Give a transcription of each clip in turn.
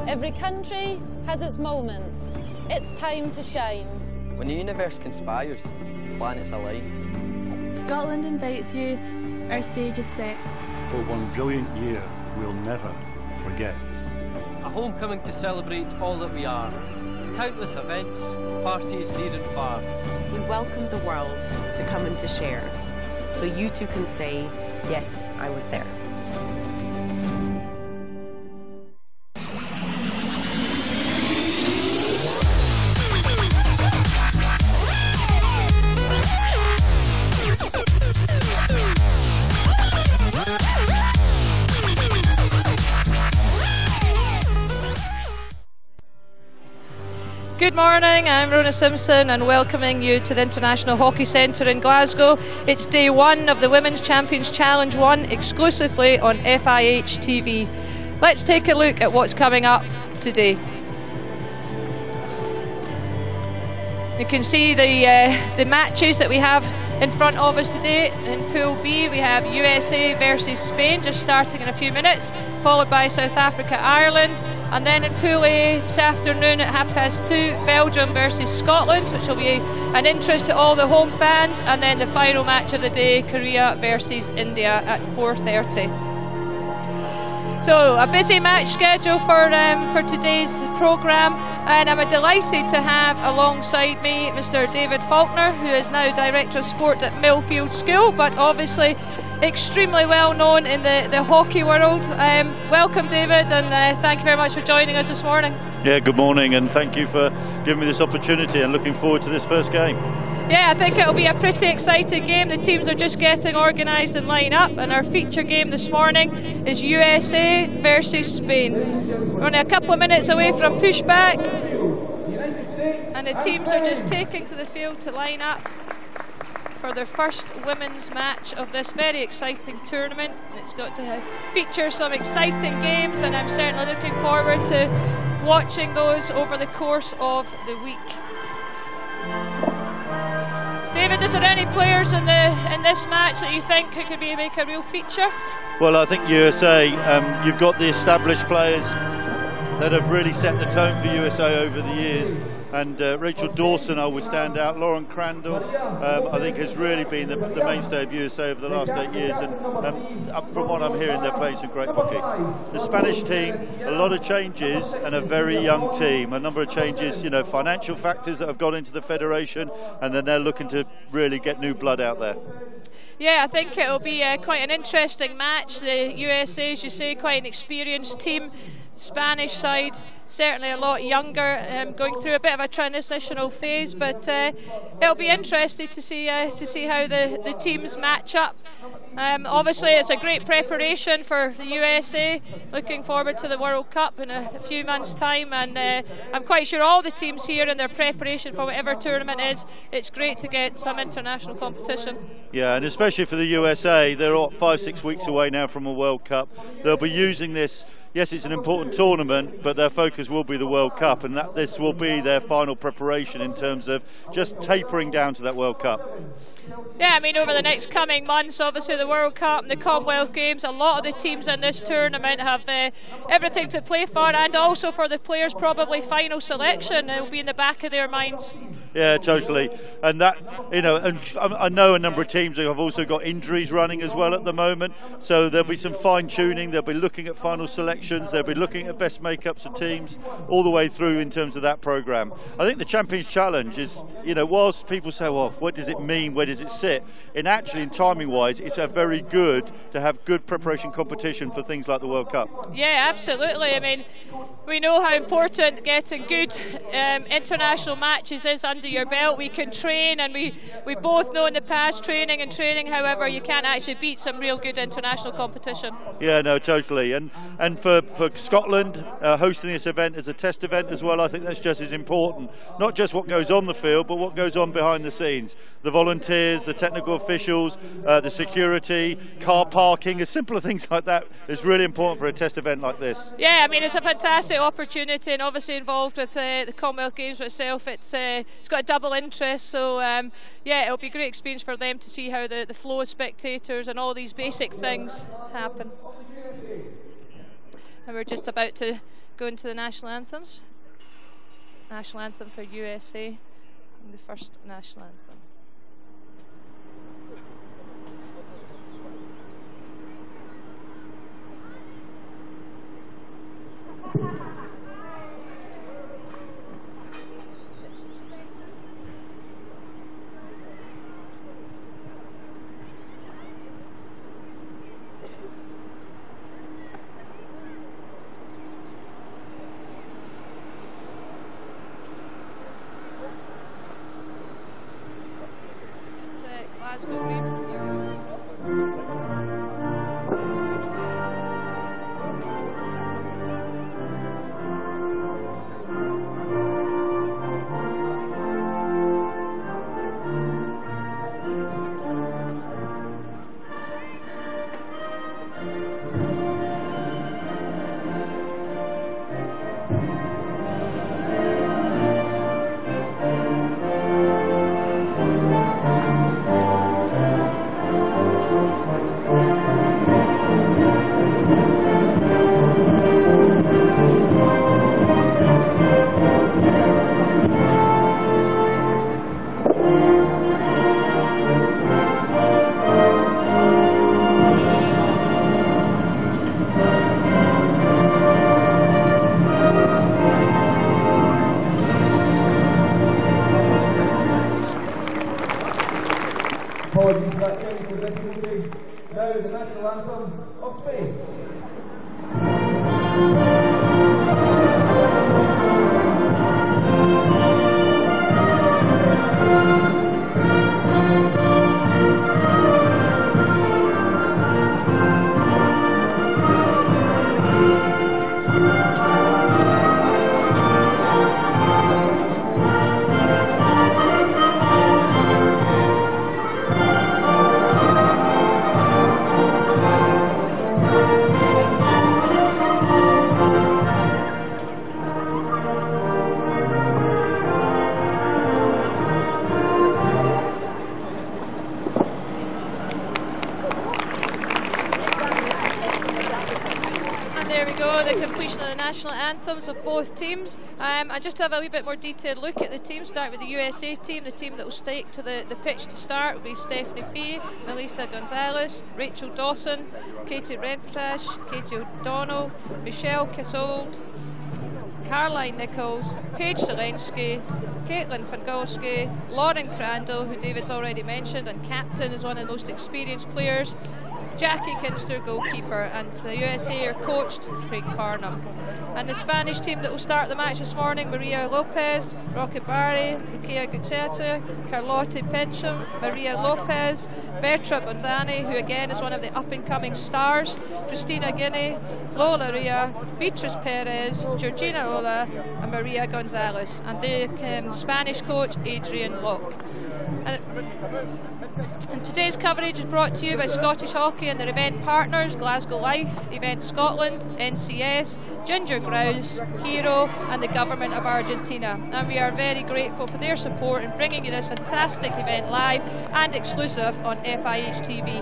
Every country has its moment. It's time to shine. When the universe conspires, planets align. Scotland invites you, our stage is set. For one brilliant year we'll never forget. A homecoming to celebrate all that we are. Countless events, parties near and far. We welcome the world to come and to share, so you too can say, yes, I was there. Good morning, I'm Rona Simpson and welcoming you to the International Hockey Centre in Glasgow. It's day one of the Women's Champions Challenge 1 exclusively on FIH TV. Let's take a look at what's coming up today. You can see the matches that we have in front of us today. In Pool B we have USA versus Spain just starting in a few minutes, followed by South Africa, Ireland, and then in Pool A this afternoon at 2:30 Belgium versus Scotland, which will be an interest to all the home fans, and then the final match of the day, Korea versus India at 4:30. So a busy match schedule for today's programme, and I'm delighted to have alongside me Mr. David Faulkner, who is now Director of Sport at Millfield School, but obviously extremely well known in the hockey world. Welcome David, and thank you very much for joining us this morning. Yeah, good morning, and thank you for giving me this opportunity and looking forward to this first game. Yeah, I think it'll be a pretty exciting game. The teams are just getting organised and line up, and our feature game this morning is USA versus Spain. We're only a couple of minutes away from pushback, and the teams are just taking to the field to line up for their first women's match of this very exciting tournament. It's got to feature some exciting games, and I'm certainly looking forward to watching those over the course of the week. David, is there any players in this match that you think could make a real feature? Well, I think USA, you've got the established players that have really set the tone for USA over the years, and Rachel Dawson, I would stand out. Lauren Crandall, I think, has really been the mainstay of USA over the last 8 years, and from what I'm hearing, they're playing some great hockey. The Spanish team, a lot of changes and a very young team. A number of changes, you know, financial factors that have gone into the federation, and then they're looking to really get new blood out there. Yeah, I think it'll be quite an interesting match. The USA, as you say, quite an experienced team. Spanish side certainly a lot younger, going through a bit of a transitional phase, but it'll be interesting to see how the teams match up. Obviously it's a great preparation for the USA, looking forward to the World Cup in a few months' time, and I'm quite sure all the teams here in their preparation for whatever tournament is, it's great to get some international competition. Yeah, and especially for the USA, they're 5-6 weeks away now from a World Cup. They'll be using this. Yes, it's an important tournament, but their focus will be the World Cup, and that this will be their final preparation in terms of just tapering down to that World Cup. Yeah, I mean, over the next coming months, obviously the World Cup and the Commonwealth Games, a lot of the teams in this tournament have everything to play for, and also for the players, probably final selection will be in the back of their minds. Yeah, totally. And that, you know, and I know a number of teams have also got injuries running as well at the moment, so there'll be some fine tuning. They'll be looking at final selections, they'll be looking at best makeups of teams all the way through in terms of that program. I think the Champions Challenge is, you know, whilst people say, well, what does it mean, where does it sit, in timing wise, it's a very good to have good preparation competition for things like the World Cup. Yeah, absolutely. I mean, we know how important getting good international matches is under your belt. We can train, and we both know in the past training, however, you can't actually beat some real good international competition. Yeah, no, totally. And for Scotland, hosting this event as a test event as well, I think that's just as important. Not just what goes on the field, but what goes on behind the scenes. The volunteers, the technical officials, the security, car parking, as simple things like that is really important for a test event like this. Yeah, I mean, it's a fantastic opportunity, and obviously involved with the Commonwealth Games itself. It's got a double interest, so yeah, it'll be a great experience for them to see how the flow of spectators and all these basic things happen. And we're just about to going to the national anthems. National anthem for USA, and the first national anthem. Now the national anthem of Spain. National anthems of both teams. And just to have a wee bit more detailed look at the team, start with the USA team. The team that will stake to the pitch to start will be Stephanie Fee, Melissa Gonzalez, Rachel Dawson, Katie Redprash, Katie O'Donnell, Michelle Kissold, Caroline Nichols, Paige Zelensky, Caitlin Fangolski, Lauren Crandall, who David's already mentioned, and captain is one of the most experienced players, Jackie Kinster, goalkeeper, and the USA are coached Craig Parnham. And the Spanish team that will start the match this morning: Maria Lopez, Roque Barry, Rukia Gutierrez, Carlotte Pencham, Maria Lopez, Bertra Bonzani, who again is one of the up-and-coming stars, Christina Guinea, Lola Ria, Beatriz Perez, Georgina Ola, and Maria Gonzalez. And the Spanish coach, Adrian Locke. And today's coverage is brought to you by Scottish Hockey and their event partners: Glasgow Life, Event Scotland, NCS, Ginger Grouse, Hero, and the Government of Argentina. And we are very grateful for their support in bringing you this fantastic event live and exclusive on FIH TV.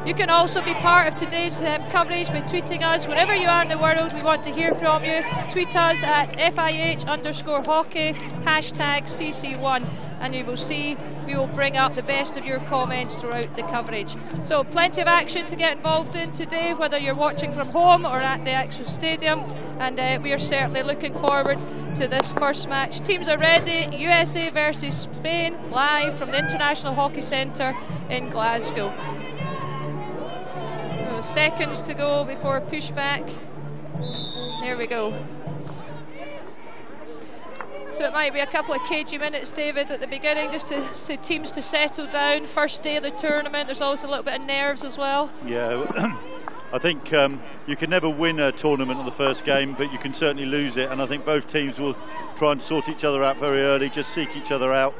You can also be part of today's coverage by tweeting us wherever you are in the world. We want to hear from you. Tweet us at FIH_hockey, #CC1. And you will see we will bring up the best of your comments throughout the coverage. So plenty of action to get involved in today, whether you're watching from home or at the actual stadium, and we are certainly looking forward to this first match. Teams are ready. USA versus Spain, live from the International Hockey Centre in Glasgow. Seconds to go before pushback. There we go. So it might be a couple of cagey minutes, David, at the beginning, just to teams to settle down. First day of the tournament, there's always a little bit of nerves as well. Yeah, I think you can never win a tournament on the first game, but you can certainly lose it. And I think both teams will try and sort each other out very early, just seek each other out.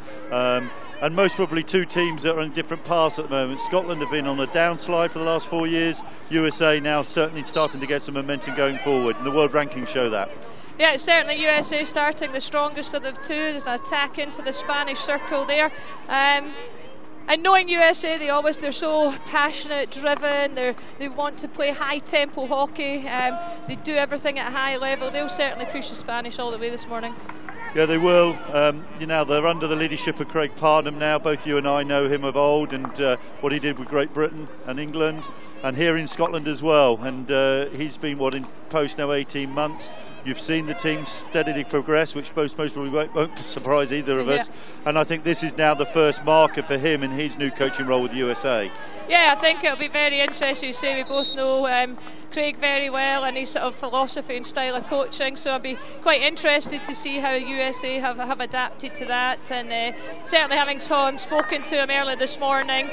And most probably two teams that are on different paths at the moment. Scotland have been on a downslide for the last 4 years. USA now certainly starting to get some momentum going forward, and the world rankings show that. Yeah, it's certainly USA starting the strongest of the two. There's an attack into the Spanish circle there. And knowing USA, they're so passionate, driven, they want to play high tempo hockey, they do everything at a high level. They'll certainly push the Spanish all the way this morning. Yeah, they will. You know, they're under the leadership of Craig Parnham now. Both you and I know him of old, and what he did with Great Britain and England, and here in Scotland as well. And he's been, in post now 18 months. You've seen the team steadily progress, which most probably won't surprise either of us. And I think this is now the first marker for him in his new coaching role with the USA. Yeah, I think it'll be very interesting. You say we both know Craig very well and his sort of philosophy and style of coaching, so I'll be quite interested to see how USA have adapted to that. And certainly having spoken to him earlier this morning,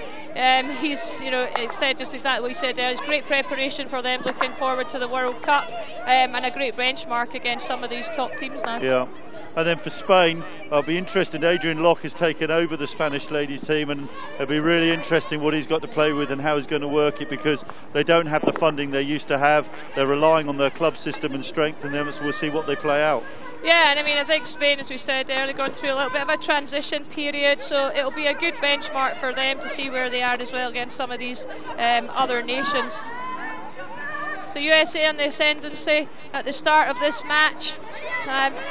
he's said just exactly what he said there. It's great preparation for them looking forward to the World Cup, and a great benchmark against some of these top teams now. Yeah. And then for Spain, I'll be interested. Adrian Locke has taken over the Spanish ladies team, and it'll be really interesting what he's got to play with and how he's going to work it, because they don't have the funding they used to have. They're relying on their club system and strength, and then we'll see what they play out. Yeah, and I mean, I think Spain, as we said earlier, going through a little bit of a transition period, so it'll be a good benchmark for them to see where they are as well against some of these other nations. So USA on the ascendancy at the start of this match.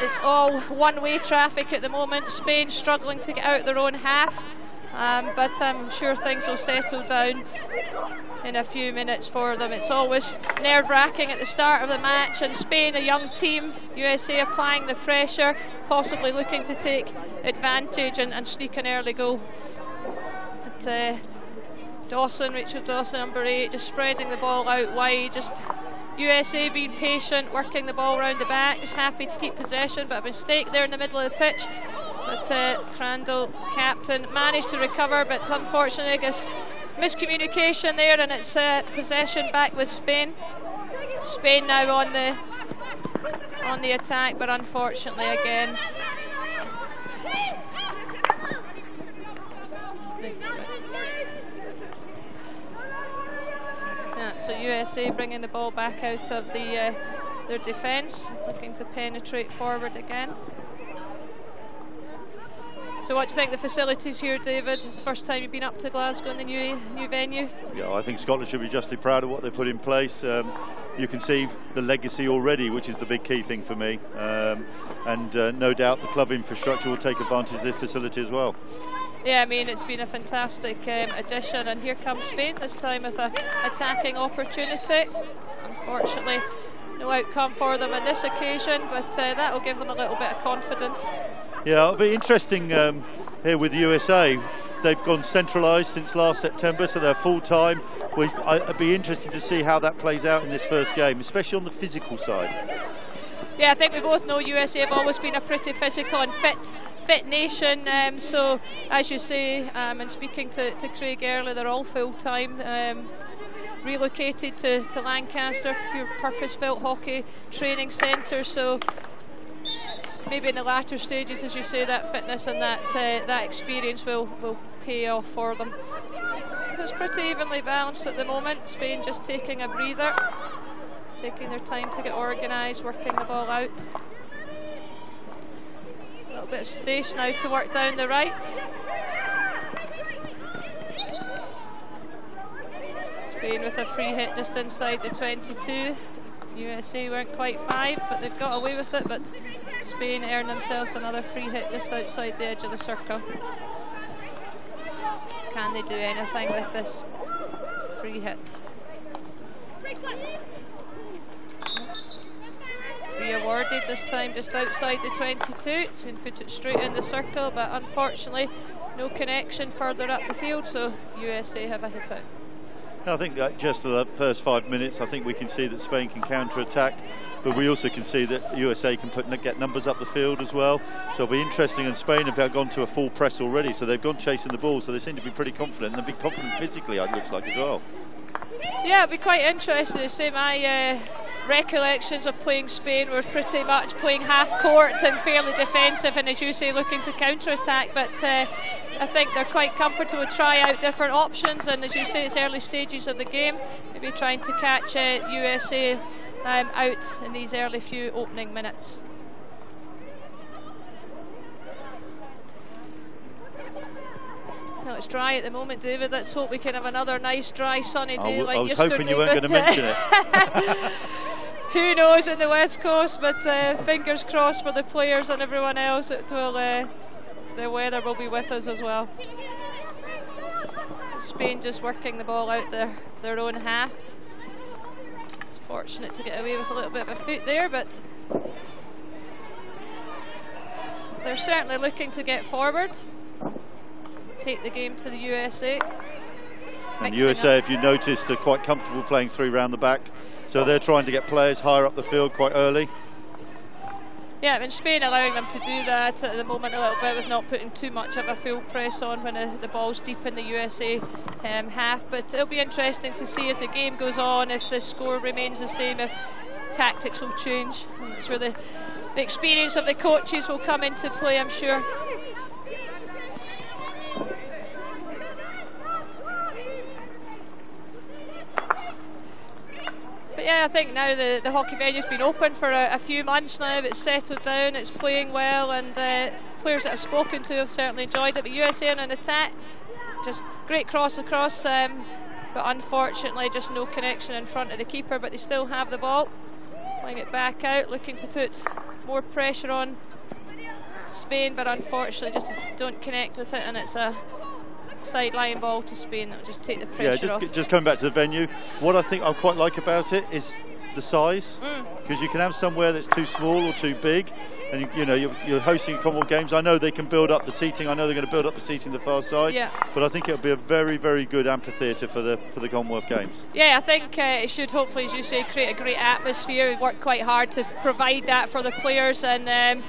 It's all one-way traffic at the moment. Spain struggling to get out their own half, but I'm sure things will settle down in a few minutes for them. It's always nerve-wracking at the start of the match, and Spain, a young team, USA applying the pressure, possibly looking to take advantage and sneak an early goal. But Rachel Dawson, number 8, just spreading the ball out wide, just USA being patient, working the ball around the back, just happy to keep possession, but a mistake there in the middle of the pitch. But Crandall, captain, managed to recover, but unfortunately I guess miscommunication there, and it's possession back with Spain. Spain now on the attack, but unfortunately again so USA bringing the ball back out of their defence, looking to penetrate forward again. So what do you think of the facilities here, David? It's the first time you've been up to Glasgow in the new venue. Yeah, I think Scotland should be justly proud of what they put in place. You can see the legacy already, which is the big key thing for me. And no doubt the club infrastructure will take advantage of the facility as well. Yeah, I mean, it's been a fantastic addition, and here comes Spain, this time with an attacking opportunity. Unfortunately, no outcome for them on this occasion, but that will give them a little bit of confidence. Yeah, it'll be interesting here with the USA. They've gone centralised since last September, so they're full-time. I'd be interested to see how that plays out in this first game, especially on the physical side. Yeah, I think we both know USA have always been a pretty physical and fit nation, so as you say, and speaking to Craig earlier, they're all full-time, relocated to Lancaster, pure purpose-built hockey training centre, so maybe in the latter stages, as you say, that fitness and that experience will pay off for them. So it's pretty evenly balanced at the moment. Spain just taking a breather, taking their time to get organised, working the ball out. A little bit of space now to work down the right. Spain with a free hit just inside the 22. USA weren't quite 5, but they've got away with it, but Spain earned themselves another free hit just outside the edge of the circle. Can they do anything with this free hit? Re-awarded this time just outside the 22, so you can put it straight in the circle, but unfortunately no connection further up the field, so USA have a hit out. I think just for the first 5 minutes, I think we can see that Spain can counter-attack, but we also can see that USA can get numbers up the field as well. So it'll be interesting, and Spain have gone to a full press already, so they've gone chasing the ball, so they seem to be pretty confident, and they'll be confident physically, it looks like, as well. Yeah, it'll be quite interesting to see. My recollections of playing Spain were pretty much playing half court and fairly defensive, and as you say, looking to counter-attack, but I think they're quite comfortable to try out different options, and as you say, it's early stages of the game, maybe trying to catch USA out in these early few opening minutes. Well, it's dry at the moment, David. Let's hope we can have another nice, dry, sunny day like yesterday. I was hoping you weren't going to mention it. Who knows in the West Coast, but fingers crossed for the players and everyone else. It will, the weather will be with us as well. Spain just working the ball out their own half. It's fortunate to get away with a little bit of a foot there, but they're certainly looking to get forward, take the game to the USA. And the USA, if you noticed, are quite comfortable playing 3 round the back, so they're trying to get players higher up the field quite early. Yeah, I mean, Spain allowing them to do that at the moment a little bit, with not putting too much of a full press on when the ball's deep in the USA half. But it'll be interesting to see as the game goes on, if the score remains the same, if tactics will change. And it's where the experience of the coaches will come into play, I'm sure. But yeah, I think now the hockey venue's been open for a few months now. It's settled down, it's playing well, and players that I've spoken to have certainly enjoyed it. But USA on an attack, just great cross across, but unfortunately just no connection in front of the keeper. But they still have the ball, playing it back out, looking to put more pressure on Spain, but unfortunately just don't connect with it, and it's a sideline ball to Spain. That'll just take the pressure off. Just coming back to the venue, what I think I quite like about it is the size, because you can have somewhere that's too small or too big, and you're hosting Commonwealth Games. I know they can build up the seating. I know they're going to build up the seating the far side. Yeah. But I think it'll be a very, very good amphitheatre for the Commonwealth Games. Yeah, I think it should hopefully, as you say, create a great atmosphere. We've worked quite hard to provide that for the players, and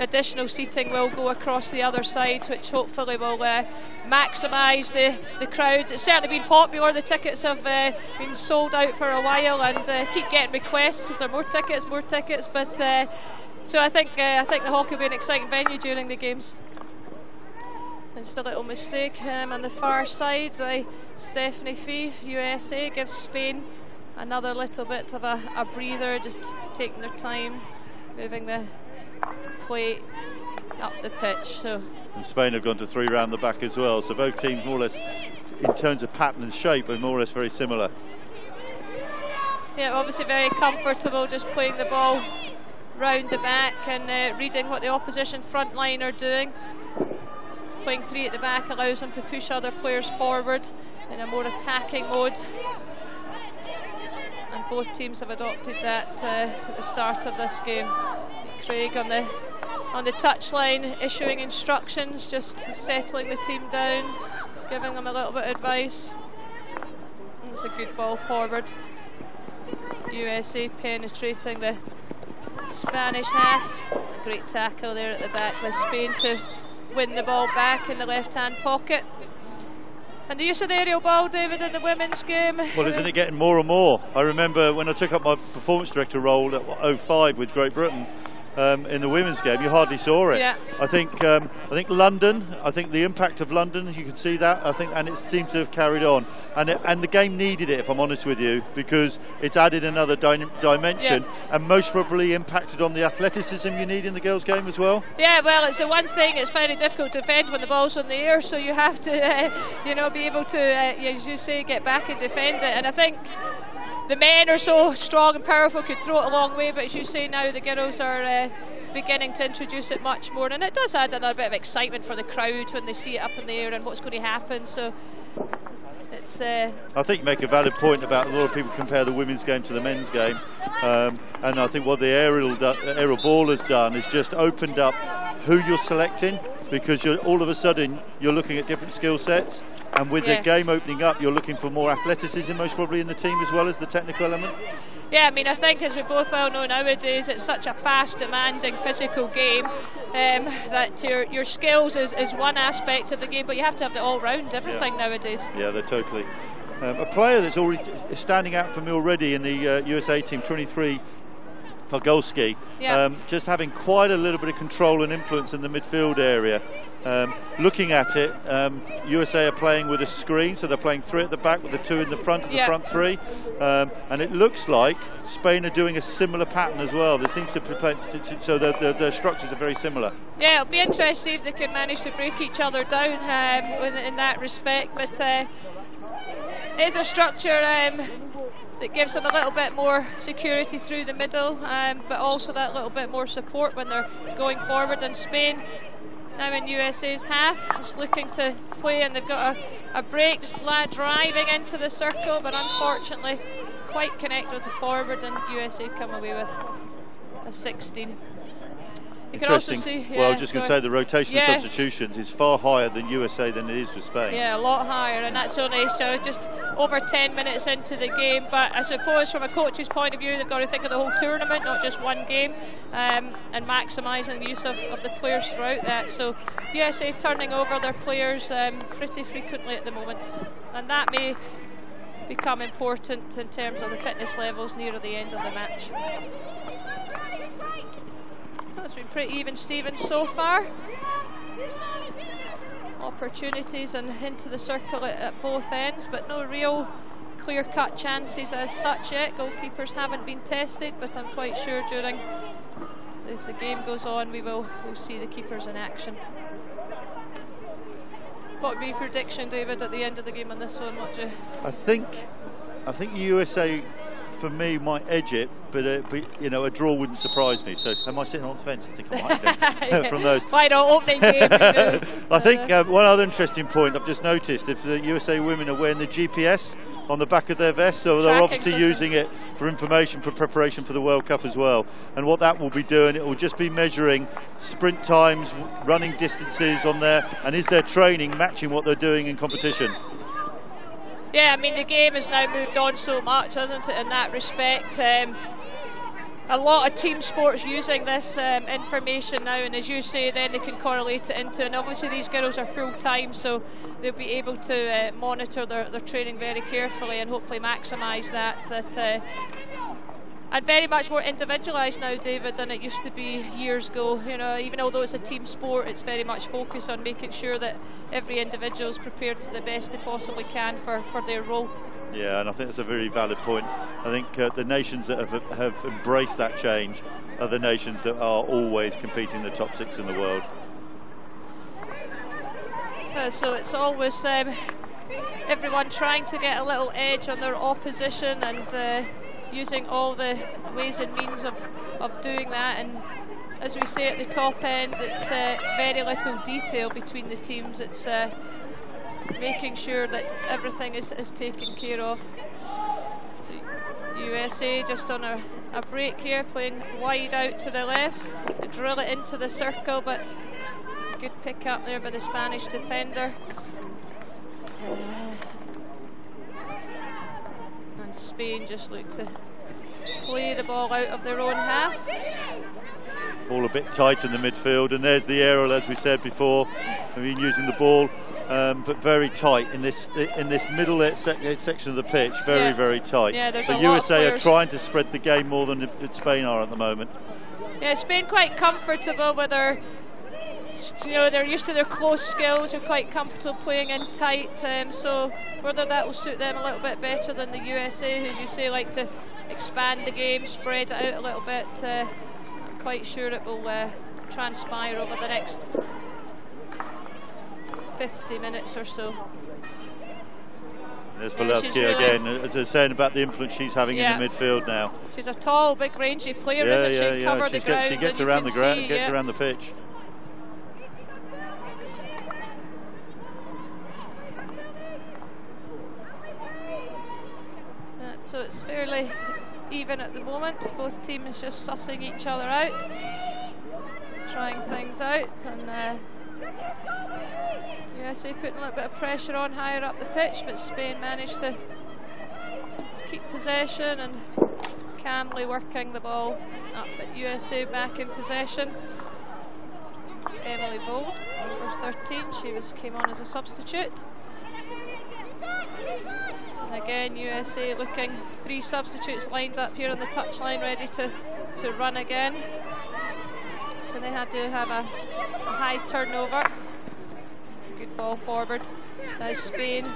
additional seating will go across the other side, which hopefully will maximise the crowds. It's certainly been popular. The tickets have been sold out for a while, and keep getting requests. Is there more tickets? But so I think the hockey will be an exciting venue during the games. Just a little mistake on the far side by Stephanie Fee. USA gives Spain another little bit of a breather, just taking their time, moving the play up the pitch. So. And Spain have gone to 3 round the back as well, so both teams more or less, in terms of pattern and shape, are more or less very similar. Yeah, obviously very comfortable just playing the ball round the back and reading what the opposition front line are doing. Playing 3 at the back allows them to push other players forward in a more attacking mode, and both teams have adopted that at the start of this game. Clegg on the touchline issuing instructions, just settling the team down, giving them a little bit of advice. And it's a good ball forward. USA penetrating the Spanish half. A great tackle there at the back with Spain to win the ball back in the left-hand pocket. And the use of the aerial ball, David, in the women's game. Well, isn't it getting more and more? I remember when I took up my performance director role at 05 with Great Britain, in the women's game, you hardly saw it. Yeah. I think London, I think the impact of London, you can see that, I think, and it seems to have carried on. And the game needed it, if I'm honest with you, because it's added another dimension, and most probably impacted on the athleticism you need in the girls' game as well. Yeah, well, it's the one thing, it's very difficult to defend when the ball's in the air, so you have to, be able to, as you say, get back and defend it. And I think the men are so strong and powerful, could throw it a long way, but as you say now, the girls are beginning to introduce it much more, and it does add a bit of excitement for the crowd when they see it up in the air and what's going to happen. So it's I think you make a valid point about a lot of people compare the women's game to the men's game, and I think what the aerial ball has done is just opened up who you're selecting, because all of a sudden you're looking at different skill sets. And with the game opening up, you're looking for more athleticism, most probably, in the team, as well as the technical element. Yeah, I mean, I think, as we both well know nowadays, it's such a fast, demanding, physical game that your skills is one aspect of the game, but you have to have the all-round everything nowadays. Yeah, they're totally. A player that's already standing out for me already in the USA team, 23, Pogolski, just having quite a little bit of control and influence in the midfield area. Looking at it, USA are playing with a screen, so they're playing 3 at the back with the 2 in the front of the front 3, and it looks like Spain are doing a similar pattern as well. They seem to play, so the structures are very similar. Yeah, it'll be interesting to see if they can manage to break each other down in that respect, but it's a structure that gives them a little bit more security through the middle, but also that little bit more support when they're going forward. And Spain now in USA's half, just looking to play, and they've got a break, just driving into the circle, but unfortunately quite connect with the forward, and USA come away with a 16. You can also see, well, I was just going to say the rotation of substitutions is far higher than USA than it is for Spain. Yeah, a lot higher, and that's only just over 10 minutes into the game. But I suppose from a coach's point of view, they've got to think of the whole tournament, not just one game, and maximising the use of the players throughout that. So USA turning over their players pretty frequently at the moment, and that may become important in terms of the fitness levels nearer the end of the match. It's been pretty even, Stephen, so far. Opportunities and into the circle at both ends, but no real clear-cut chances as such yet. Goalkeepers haven't been tested, but I'm quite sure during as the game goes on we'll see the keepers in action. What would be your prediction, David, at the end of the game on this one? What do you... I think USA, for me, might edge it, but you know, a draw wouldn't surprise me. So am I sitting on the fence? I think I might do. From those. Why not opening game? I think one other interesting point I've just noticed, if the USA women are wearing the GPS on the back of their vest, so they're obviously using it for information, for preparation for the World Cup as well. And what that will be doing, it will just be measuring sprint times, running distances on there, and is their training matching what they're doing in competition? Yeah, I mean, the game has now moved on so much, hasn't it, in that respect. A lot of team sports using this information now, and as you say, then they can correlate it into, and obviously these girls are full-time, so they'll be able to monitor their training very carefully and hopefully maximise that. And very much more individualised now, David, than it used to be years ago. You know, even although it's a team sport, it's very much focused on making sure that every individual is prepared to the best they possibly can for their role. Yeah, and I think that's a very valid point. I think the nations that have embraced that change are the nations that are always competing in the top 6 in the world. So it's always everyone trying to get a little edge on their opposition, and using all the ways and means of doing that. And as we say at the top end, it's very little detail between the teams. It's making sure that everything is taken care of. So USA just on a break here, playing wide out to the left, they drill it into the circle, but a good pick up there by the Spanish defender. And Spain just look to play the ball out of their own half. All a bit tight in the midfield, and there's the aerial, as we said before. I mean, using the ball, but very tight in this middle section of the pitch. Very tight. Yeah, so USA are trying to spread the game more than Spain are at the moment. Yeah, Spain quite comfortable with their, you know, they're used to their close skills. They're quite comfortable playing in tight. So whether that will suit them a little bit better than the USA, who, as you say, like to expand the game, spread it out a little bit. I'm quite sure it will transpire over the next 50 minutes or so. There's Walewski again, as I was saying about the influence she's having in the midfield now. She's a tall, big, rangy player, isn't she? Cover the ground, she gets around the ground, gets around the pitch. So it's fairly even at the moment. Both teams just sussing each other out, trying things out, and USA putting a little bit of pressure on higher up the pitch, but Spain managed to keep possession and calmly working the ball up at USA back in possession. It's Emily Bold, number 13. She came on as a substitute. And again, USA looking 3 substitutes lined up here on the touchline, ready to to run again. So they had to have a high turnover. Good ball forward. That's Spain.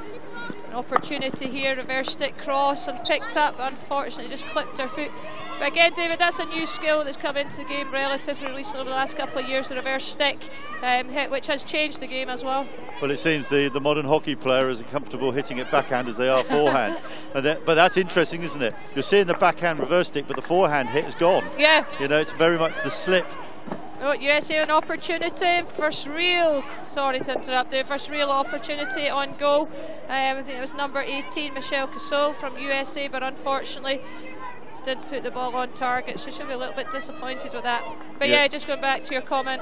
An opportunity here, reverse stick cross and picked up, unfortunately just clipped her foot. But again, David, that's a new skill that's come into the game relatively recently over the last couple of years, the reverse stick hit, which has changed the game as well. Well, it seems the modern hockey player is comfortable hitting it backhand as they are forehand. But that's interesting, isn't it? You're seeing the backhand reverse stick, but the forehand hit is gone. Yeah. You know, it's very much the slip. Oh, USA an opportunity, first real opportunity on goal. I think it was number 18, Michelle Cassol from USA, but unfortunately didn't put the ball on target, so she'll be a little bit disappointed with that. But yeah, just going back to your comment,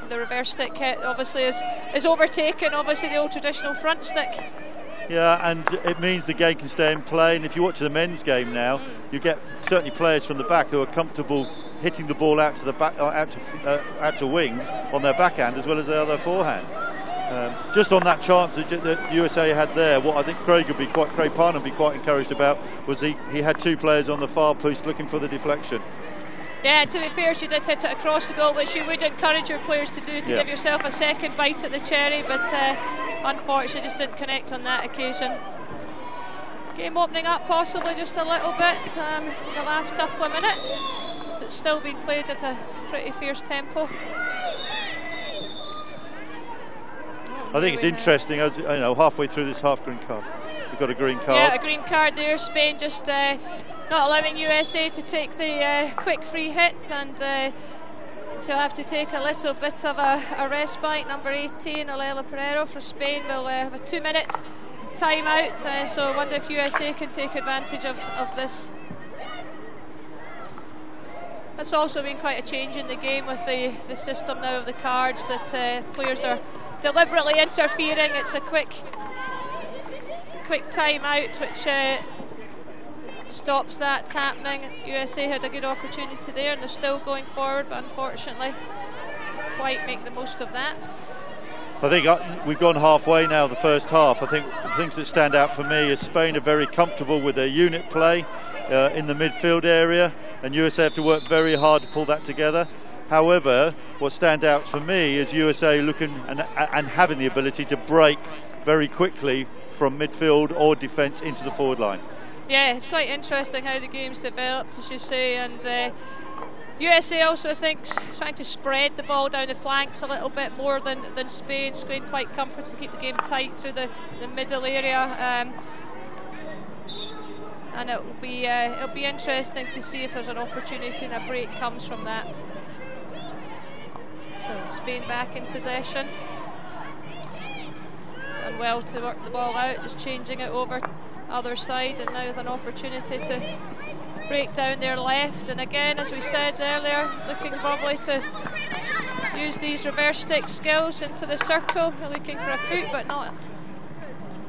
the reverse stick hit obviously is overtaken, obviously, the old traditional front stick. Yeah, and it means the game can stay in play, and if you watch the men's game now, you get certainly players from the back who are comfortable hitting the ball out to the back, out to wings on their backhand as well as their other forehand. Just on that chance that USA had there, what I think Craig Parnham would be quite encouraged about was he had two players on the far post looking for the deflection. Yeah, to be fair, she did hit it across the goal, which you would encourage your players to do, to give yourself a second bite at the cherry, but unfortunately just didn't connect on that occasion. Game opening up possibly just a little bit in the last couple of minutes. It's still being played at a pretty fierce tempo. I think it's interesting, as you know, halfway through this half green card. We've got a green card. Yeah, a green card there. Spain just not allowing USA to take the quick free hit, and she'll have to take a little bit of a respite. Number 18, Alela Pereiro for Spain will have a 2-minute timeout, so I wonder if USA can take advantage of this. That's also been quite a change in the game with the system now of the cards, that players are deliberately interfering. It's a quick timeout which stops that happening. USA had a good opportunity there and they're still going forward, but unfortunately quite make the most of that. I think we've gone halfway now, the first half. I think the things that stand out for me is Spain are very comfortable with their unit play in the midfield area, and USA have to work very hard to pull that together. However, what stands out for me is USA looking and having the ability to break very quickly from midfield or defence into the forward line. Yeah, it's quite interesting how the game's developed, as you say, and USA also, I think, trying to spread the ball down the flanks a little bit more than Spain. Spain quite comfortable to keep the game tight through the middle area. And it'll be interesting to see if there's an opportunity and a break comes from that. So Spain back in possession. Done well to work the ball out, just changing it over other side, and now with an opportunity to break down their left. And again, as we said earlier, looking probably to use these reverse stick skills into the circle. They're looking for a foot, but not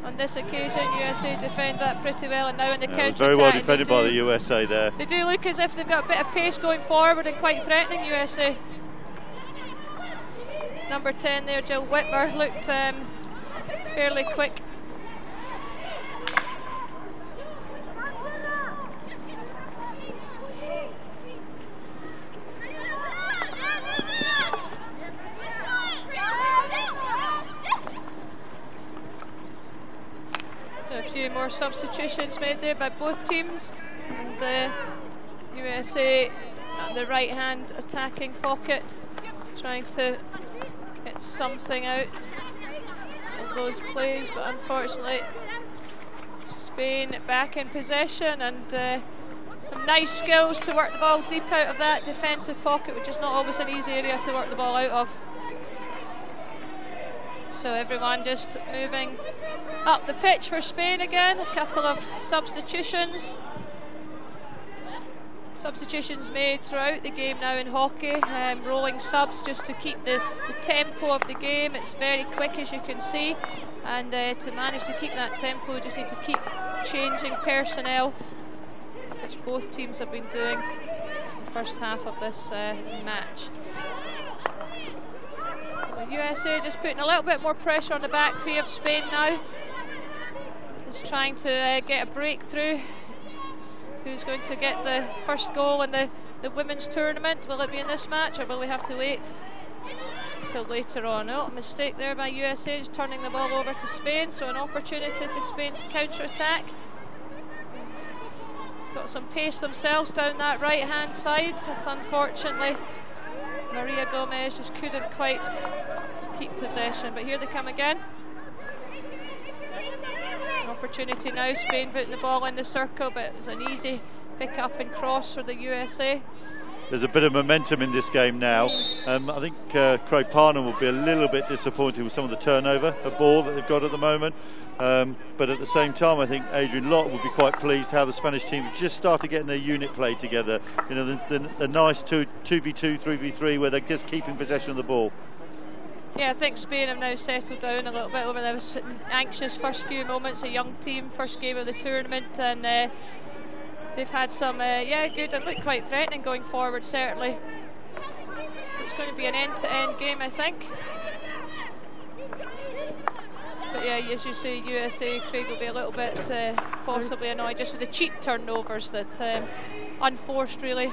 on this occasion. USA defend that pretty well, and now in the counter attack, very well defended by the USA there. They do look as if they've got a bit of pace going forward and quite threatening, USA. Number 10 there, Jill Whitmer, looked fairly quick. So a few more substitutions made there by both teams, and USA at the right hand attacking pocket, trying to get something out of those plays, but unfortunately Spain back in possession, and some nice skills to work the ball deep out of that defensive pocket, which is not always an easy area to work the ball out of. So everyone just moving up the pitch for Spain again. A couple of substitutions made throughout the game now in hockey, rolling subs just to keep the tempo of the game. It's very quick, as you can see, and to manage to keep that tempo, you just need to keep changing personnel, which both teams have been doing the first half of this match. USA just putting a little bit more pressure on the back three of Spain now, just trying to get a breakthrough. Who's going to get the first goal in the the women's tournament. Will it be in this match, or will we have to wait till later on? Oh, mistake there by USA, just turning the ball over to Spain, so an opportunity to Spain to counter-attack. Got some pace themselves down that right-hand side, but unfortunately Maria Gomez just couldn't quite keep possession. But here they come again. An opportunity now, Spain putting the ball in the circle, but it was an easy pick up and cross for the USA. There's a bit of momentum in this game now. I think Craig Parnham will be a little bit disappointed with some of the turnover of ball that they've got at the moment. But at the same time, I think Adrian Lott will be quite pleased how the Spanish team have just started getting their unit play together. You know, the nice 2v2, 3v3 where they're just keeping possession of the ball. Yeah, I think Spain have now settled down a little bit over those anxious first few moments. A young team, first game of the tournament, and they've had some, yeah, good, and look quite threatening going forward, certainly. It's going to be an end-to-end game, I think. But yeah, as you say, USA, Craig will be a little bit possibly annoyed just with the cheap turnovers that unforced, really,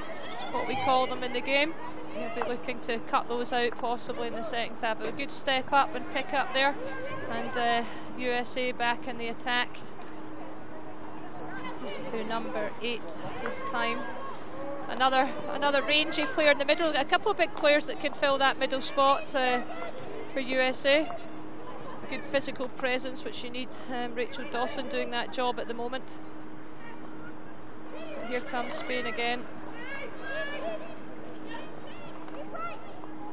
what we call them in the game. He'll be looking to cut those out possibly in the second half. A good step up and pick up there, and USA back in the attack. To number 8 this time. Another rangy player in the middle. A couple of big players that can fill that middle spot for USA. Good physical presence, which you need. Rachel Dawson doing that job at the moment. And here comes Spain again.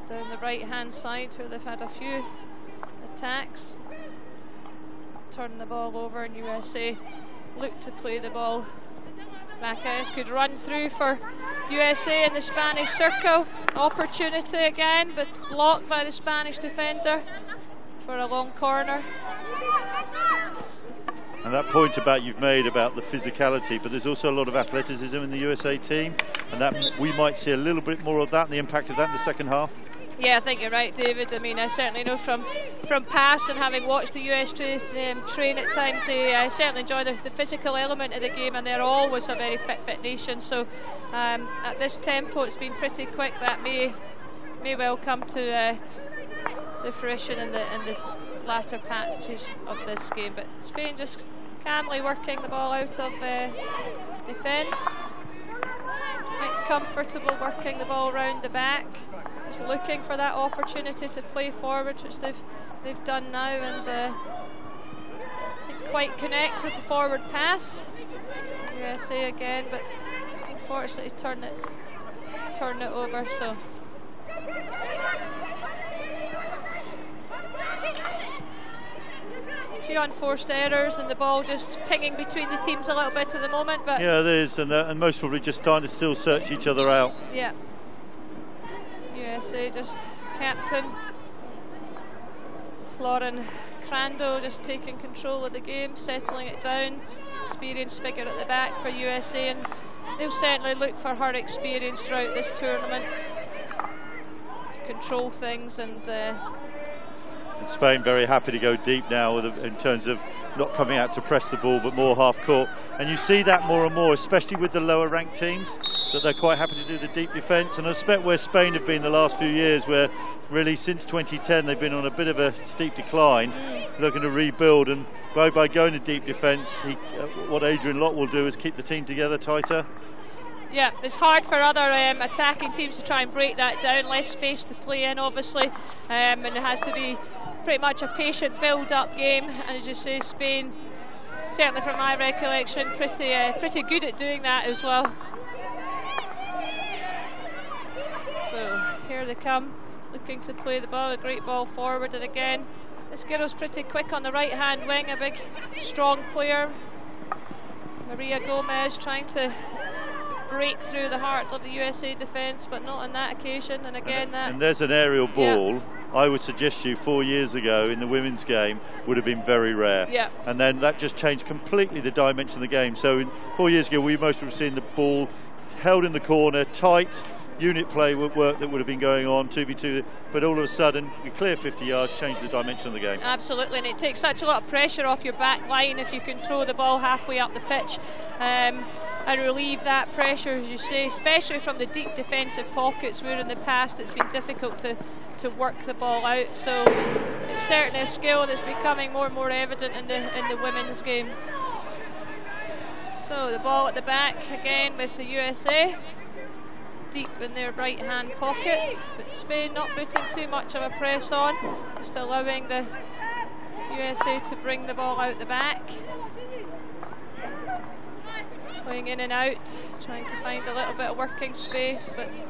Down the right hand side where they've had a few attacks. Turn the ball over, and USA look to play the ball back out. Could run through for USA in the Spanish circle. Opportunity again, but blocked by the Spanish defender for a long corner. And that point about you've made about the physicality, but there's also a lot of athleticism in the USA team, and that we might see a little bit more of that, and the impact of that in the second half. Yeah, I think you're right, David. I mean, I certainly know from past and having watched the US train at times, they certainly enjoy the physical element of the game, and they're always a very fit nation. So at this tempo, it's been pretty quick. That may well come to the fruition in this latter patches of this game. But Spain just calmly working the ball out of defence. Quite comfortable working the ball round the back. Just looking for that opportunity to play forward, which they've done now, and didn't quite connect with the forward pass. USA again, but unfortunately turn it over. So a few unforced errors, and the ball just pinging between the teams a little bit at the moment. But yeah, there is, and most probably just starting to still search each other out. Yeah. USA just captain Lauren Crandall just taking control of the game, settling it down. Experienced figure at the back for USA, and they'll certainly look for her experience throughout this tournament to control things. And Spain very happy to go deep now in terms of not coming out to press the ball, but more half court. And you see that more and more, especially with the lower ranked teams, that they're quite happy to do the deep defence. And I suspect where Spain have been the last few years, where really since 2010 they've been on a bit of a steep decline, looking to rebuild, and by going to deep defence, what Adrian Lott will do is keep the team together tighter. Yeah, it's hard for other attacking teams to try and break that down. Less space to play in, obviously, and it has to be pretty much a patient build-up game. And as you say, Spain, certainly from my recollection, pretty good at doing that as well. So here they come, looking to play the ball. A great ball forward, and again, this girl's pretty quick on the right-hand wing. A big, strong player, Maria Gomez, trying to break through the heart of the USA defence, but not on that occasion. And again, and there's an aerial ball. Yeah. I would suggest to you 4 years ago in the women's game would have been very rare. Yeah. And then that just changed completely the dimension of the game. So 4 years ago, we most would have seen the ball held in the corner, tight, unit play work that would have been going on, 2v2, but all of a sudden you clear 50 yards, change the dimension of the game. Absolutely, and it takes such a lot of pressure off your back line if you can throw the ball halfway up the pitch. and relieve that pressure, as you say, especially from the deep defensive pockets where in the past it's been difficult to work the ball out. So it's certainly a skill that's becoming more and more evident in the women's game. So the ball at the back again with the USA, deep in their right hand pocket, but Spain not putting too much of a press on, just allowing the USA to bring the ball out the back. Going in and out, trying to find a little bit of working space, but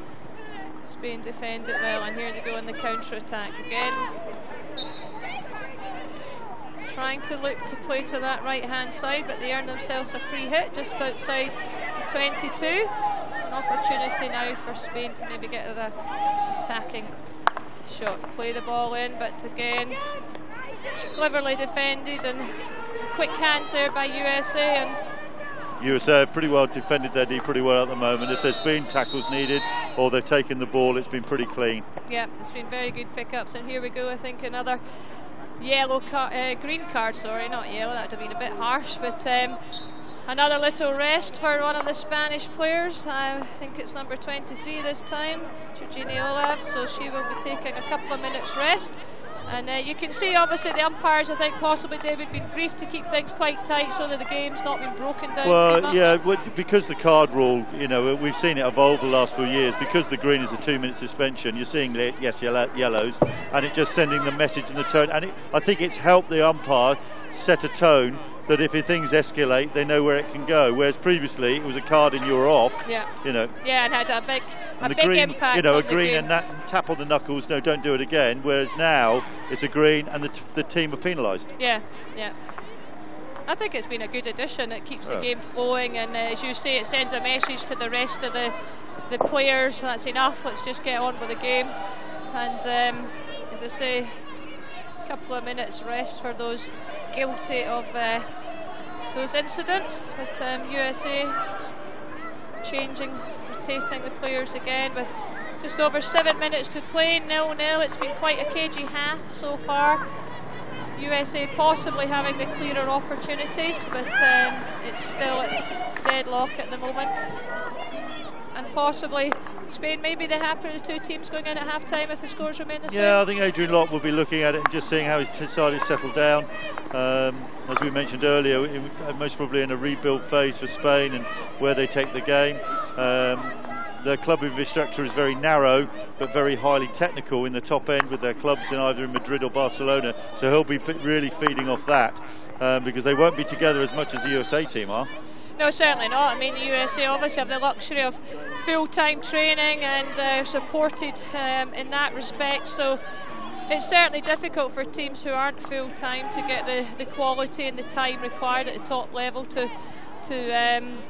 Spain defend it well, and here they go in the counter-attack again. Trying to look to play to that right-hand side, but they earn themselves a free hit just outside the 22. It's an opportunity now for Spain to maybe get an attacking shot, play the ball in, but again, cleverly defended and quick hands there by USA, and USA have pretty well defended their D pretty well at the moment. If there's been tackles needed or they've taken the ball, it's been pretty clean. Yeah, it's been very good pickups, and here we go. I think another yellow green card, sorry, not yellow, that would have been a bit harsh, but another little rest for one of the Spanish players. I think it's number 23 this time, Georgina Olav, so she will be taking a couple of minutes rest. And you can see obviously the umpires, I think possibly David, been briefed to keep things quite tight so that the game's not been broken down too much. Yeah, because the card rule, you know, we've seen it evolve the last few years. Because the green is a 2-minute suspension, you're seeing yellows, and it just sending the message and the tone. And I think it's helped the umpire set a tone that if things escalate, they know where it can go. Whereas previously it was a card and you were off. Yeah. You know. Yeah, and had a big green, impact. You know, on a green and tap on the knuckles. No, don't do it again. Whereas now it's a green and the team are penalised. Yeah, yeah. I think it's been a good addition. It keeps the game flowing, and as you say, it sends a message to the rest of the players. That's enough. Let's just get on with the game. And as I say, a couple of minutes rest for those guilty of those incidents, but USA changing, rotating the players again with just over 7 minutes to play, 0-0. It's been quite a cagey half so far. USA possibly having the clearer opportunities, but it's still at deadlock at the moment. And possibly Spain may be the happier of the two teams going in at half time if the scores remain the same. Yeah, I think Adrian Locke will be looking at it and just seeing how his side is settled down. As we mentioned earlier, most probably in a rebuild phase for Spain and where they take the game. Their club infrastructure is very narrow but very highly technical in the top end with their clubs in either in Madrid or Barcelona, so he'll be really feeding off that because they won't be together as much as the USA team are. No, certainly not. I mean, the USA obviously have the luxury of full-time training and supported in that respect, so it's certainly difficult for teams who aren't full-time to get the quality and the time required at the top level to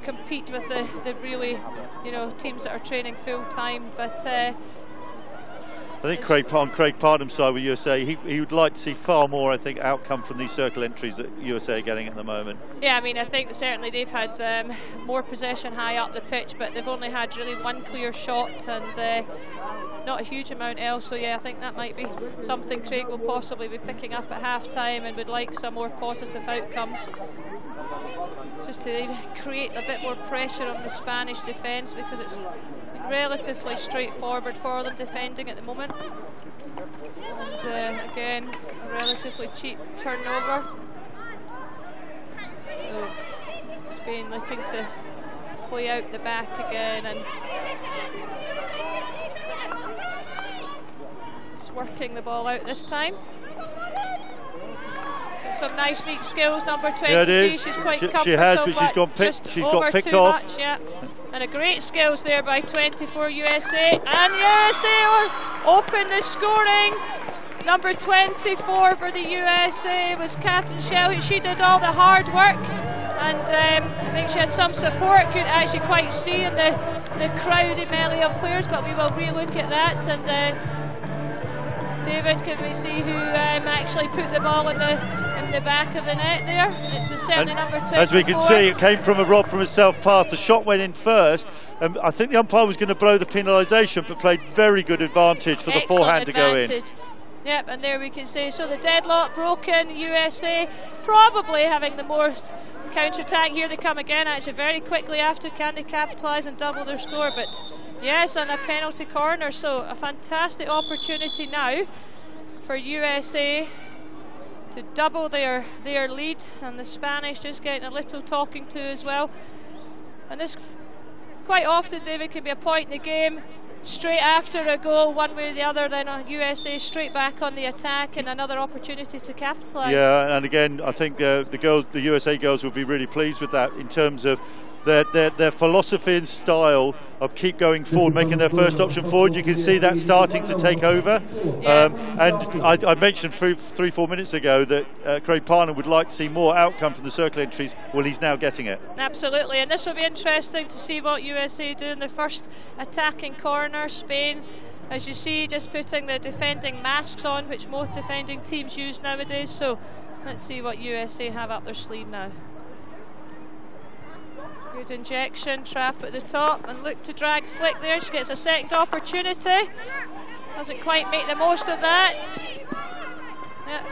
compete with the really, teams that are training full-time. But I think on Craig Pardham's side with USA, he would like to see far more, I think, outcome from these circle entries that USA are getting at the moment. Yeah, I mean, I think certainly they've had more possession high up the pitch, but they've only had really one clear shot and not a huge amount else. So yeah, I think that might be something Craig will possibly be picking up at half-time and would like some more positive outcomes, just to create a bit more pressure on the Spanish defence, because it's relatively straightforward for them defending at the moment. And again, a relatively cheap turnover. So Spain looking to play out the back again, and it's working the ball out this time. Some nice neat skills, number 22. Yeah, it is. She's quite comfortable. She has, but she's got picked off. Much, yeah. And a great skills there by 24 USA. And USA open the scoring. Number 24 for the USA was Catherine Shelley. She did all the hard work, and I think she had some support. Couldn't actually quite see in the crowded melee of players, but we will re-look at that. And David, can we see who actually put the ball in the back of the net there? It was certainly number 24. As we can see, it came from a rob from a self-path. The shot went in first. I think the umpire was going to blow the penalisation, but played very good advantage for the forehand to go in. Yep, and there we can see, so the deadlock broken, USA probably having the most counter-attack. Here they come again, actually very quickly after. Can they capitalise and double their score? But yes, and a penalty corner, so a fantastic opportunity now for USA to double their lead, and the Spanish just getting a little talking to as well. And this quite often, David, can be a point in the game straight after a goal, one way or the other, then USA straight back on the attack and another opportunity to capitalise. Yeah, and again, I think the USA girls will be really pleased with that in terms of their philosophy and style of keep going forward, making their first option forward. You can see that starting to take over. Yeah. And I mentioned 3-4 minutes ago that Craig Parnham would like to see more outcome from the circle entries. Well, he's now getting it. Absolutely, and this will be interesting to see what USA do in the first attacking corner. Spain, as you see, just putting the defending masks on, which most defending teams use nowadays. So let's see what USA have up their sleeve now. Good injection, trap at the top, and look to drag flick there. She gets a second opportunity. Doesn't quite make the most of that. Yeah.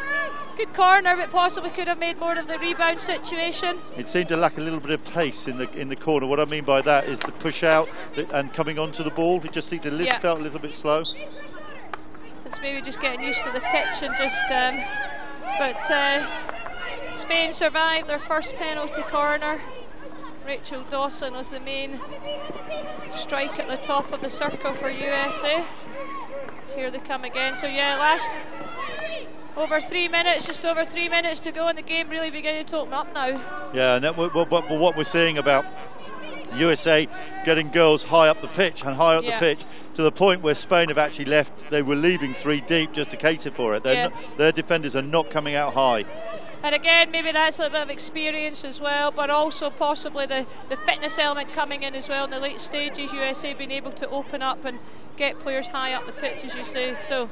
Good corner, but possibly could have made more of the rebound situation. It seemed to lack a little bit of pace in the corner. What I mean by that is the push out and coming onto the ball. It just seemed to felt a little bit slow. It's maybe just getting used to the pitch and just. But Spain survived their first penalty corner. Rachel Dawson was the main strike at the top of the circle for USA. Here they come again. So yeah, last over 3 minutes, just over 3 minutes to go, and the game really beginning to open up now. Yeah, and what we're seeing about USA getting girls high up the pitch and higher up the pitch to the point where Spain have actually left. They were leaving 3 deep just to cater for it. Their defenders are not coming out high. And again, maybe that's a little bit of experience as well, but also possibly the fitness element coming in as well in the late stages. USA being able to open up and get players high up the pitch, as you say. So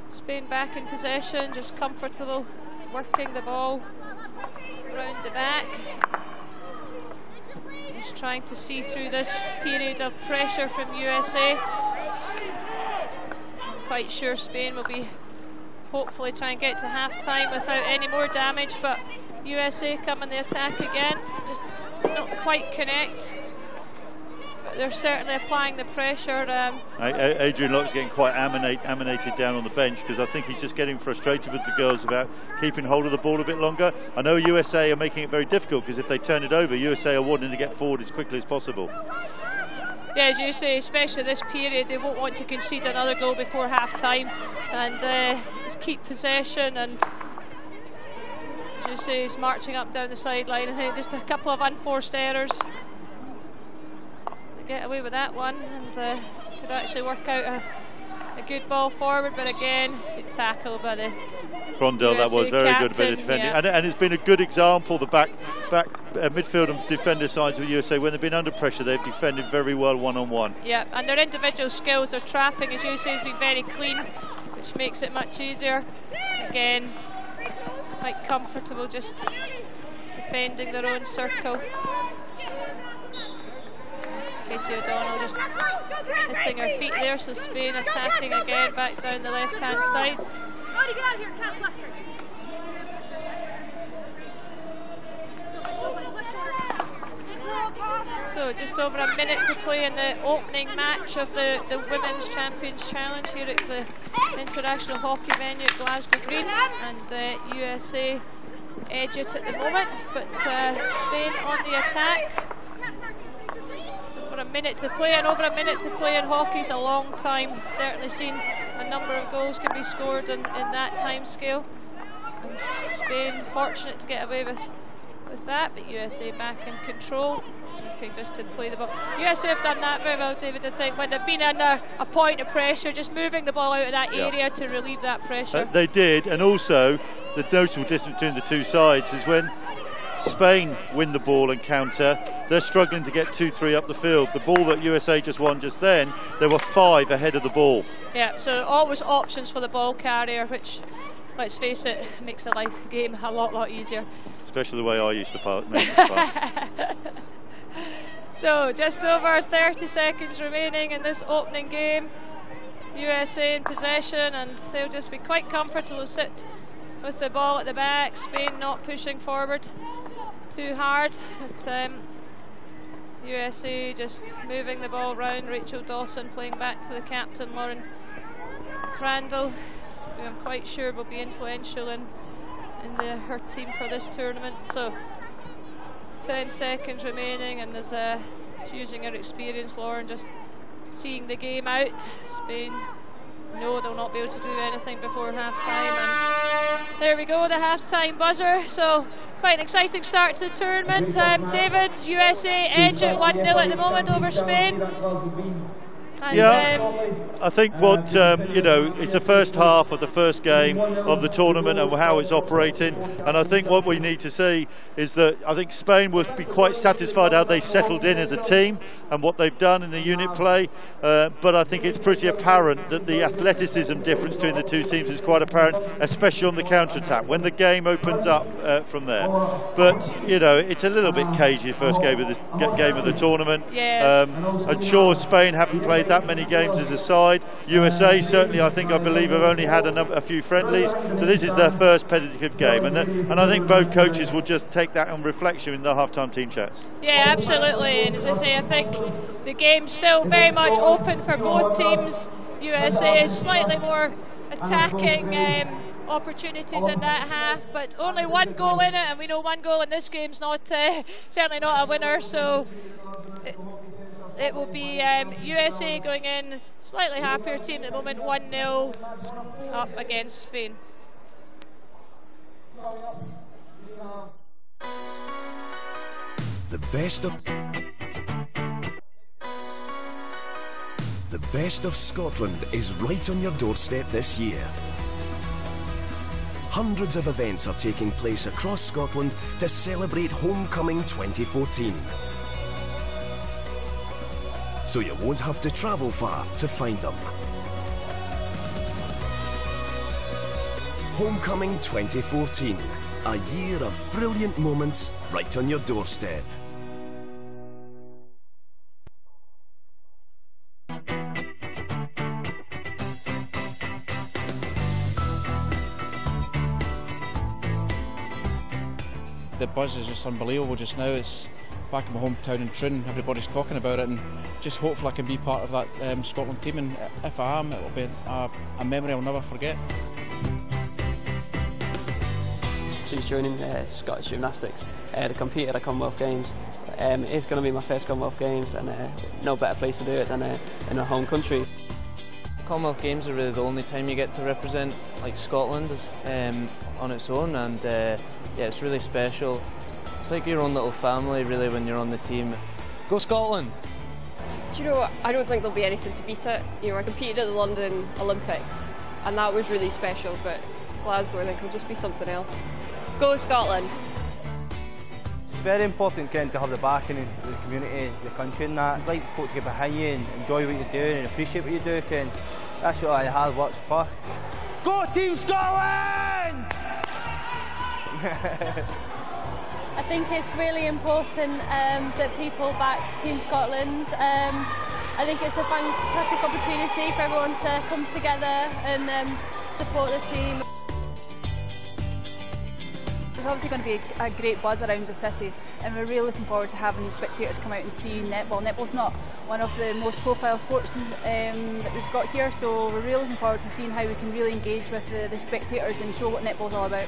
Spain back in possession, just comfortable, working the ball around the back. Just trying to see through this period of pressure from USA. I'm quite sure Spain will be hopefully try and get to half-time without any more damage, but USA come on the attack again, just not quite connect, but they're certainly applying the pressure. Adrian Locke's getting quite animated down on the bench, because I think he's just getting frustrated with the girls about keeping hold of the ball a bit longer. I know USA are making it very difficult, because if they turn it over, USA are wanting to get forward as quickly as possible. Yeah, as you say, especially this period, they won't want to concede another goal before half-time, and just keep possession, and as you say, he's marching up down the sideline. I think just a couple of unforced errors. They get away with that one, and could actually work out a good ball forward, but again, good tackle by the Brondell, that was very captain, good bit of defending, yeah. and it's been a good example. The back midfield and defender sides of USA, when they've been under pressure, they've defended very well one-on-one. Yeah, and their individual skills, their trapping, as you say, has been very clean, which makes it much easier. Again, quite comfortable just defending their own circle. Katie O'Donnell just hitting her feet there, so Spain attacking again back down the left-hand side. Get out of here, cast left. So just over a minute to play in the opening match of the Women's Champions Challenge here at the International Hockey venue at Glasgow Green, and USA edge it at the moment, but Spain on the attack. So over a minute to play, and over a minute to play in hockey is a long time. Certainly seen a number of goals can be scored in that time scale, and Spain fortunate to get away with that, but USA back in control, looking just to play the ball. USA have done that very well, David, I think, when they've been under a point of pressure, just moving the ball out of that area to relieve that pressure. They did, and also the notable difference between the two sides is when Spain win the ball and counter, they're struggling to get 2-3 up the field. The ball that USA just won just then, there were 5 ahead of the ball. Yeah, so always options for the ball carrier, which, let's face it, makes the life game a lot easier. Especially the way I used to make the pass. So just over 30 seconds remaining in this opening game. USA in possession, and they'll just be quite comfortable to sit with the ball at the back. Spain not pushing forward too hard. But, USA just moving the ball round. Rachel Dawson playing back to the captain, Lauren Crandall, who I'm quite sure will be influential in her team for this tournament. So 10 seconds remaining, and there's she's using her experience, Lauren, just seeing the game out. Spain know they'll not be able to do anything before half time, and there we go, the half-time buzzer. So quite an exciting start to the tournament. David, USA edge at 1-0 at the moment over Spain. And, I think what, you know, it's the first half of the first game of the tournament and how it's operating, and I think what we need to see is that I think Spain will be quite satisfied how they settled in as a team and what they've done in the unit play, but I think it's pretty apparent that the athleticism difference between the two teams is quite apparent, especially on the counter-attack, when the game opens up from there. But, you know, it's a little bit cagey, the first game of the tournament. Yeah. I'm sure Spain haven't played that many games as a side. USA certainly, I believe, have only had a few friendlies, so this is their first competitive game, and I think both coaches will just take that on reflection in the half-time team chats. Yeah, absolutely, and as I say, I think the game's still very much open for both teams. USA is slightly more attacking opportunities in that half, but only one goal in it, and we know one goal in this game's not certainly not a winner, so it will be USA going in, slightly happier team at the moment, 1-0 up against Spain. The best of Scotland is right on your doorstep this year. Hundreds of events are taking place across Scotland to celebrate Homecoming 2014. So you won't have to travel far to find them. Homecoming 2014, a year of brilliant moments right on your doorstep. The buzz is just unbelievable just now. It's back in my hometown in Troon, everybody's talking about it, and just hopefully I can be part of that Scotland team, and if I am, it will be a memory I'll never forget. Since joining Scottish Gymnastics to compete at the Commonwealth Games, it is going to be my first Commonwealth Games, and no better place to do it than in our home country. Commonwealth Games are really the only time you get to represent like Scotland on its own, and yeah, it's really special. It's like your own little family, really, when you're on the team. Go Scotland! Do you know what? I don't think there'll be anything to beat it. You know, I competed at the London Olympics, and that was really special, but Glasgow, I think, will just be something else. Go Scotland! It's very important to have the backing of the community, the country and that. I'd like folk to get behind you and enjoy what you're doing and appreciate what you do, and that's what I hard work's for. Go Team Scotland! I think it's really important that people back Team Scotland. I think it's a fantastic opportunity for everyone to come together and support the team. There's obviously going to be a great buzz around the city, and we're really looking forward to having these spectators come out and see netball. Netball's not one of the most profile sports that we've got here, so we're really looking forward to seeing how we can really engage with the spectators and show what netball's all about.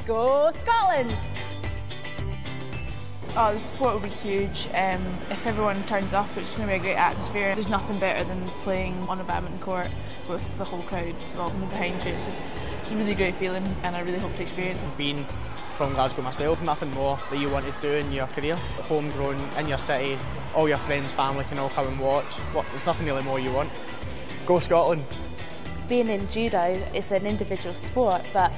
Go Scotland! Oh, the support will be huge. If everyone turns up, it's going to be a great atmosphere. There's nothing better than playing on a badminton court with the whole crowd screaming behind you. It's a really great feeling, and I really hope to experience it. Being from Glasgow myself, nothing more that you want to do in your career. Homegrown, in your city, all your friends, family can all come and watch. There's nothing really more you want. Go Scotland! Being in judo, it's an individual sport, but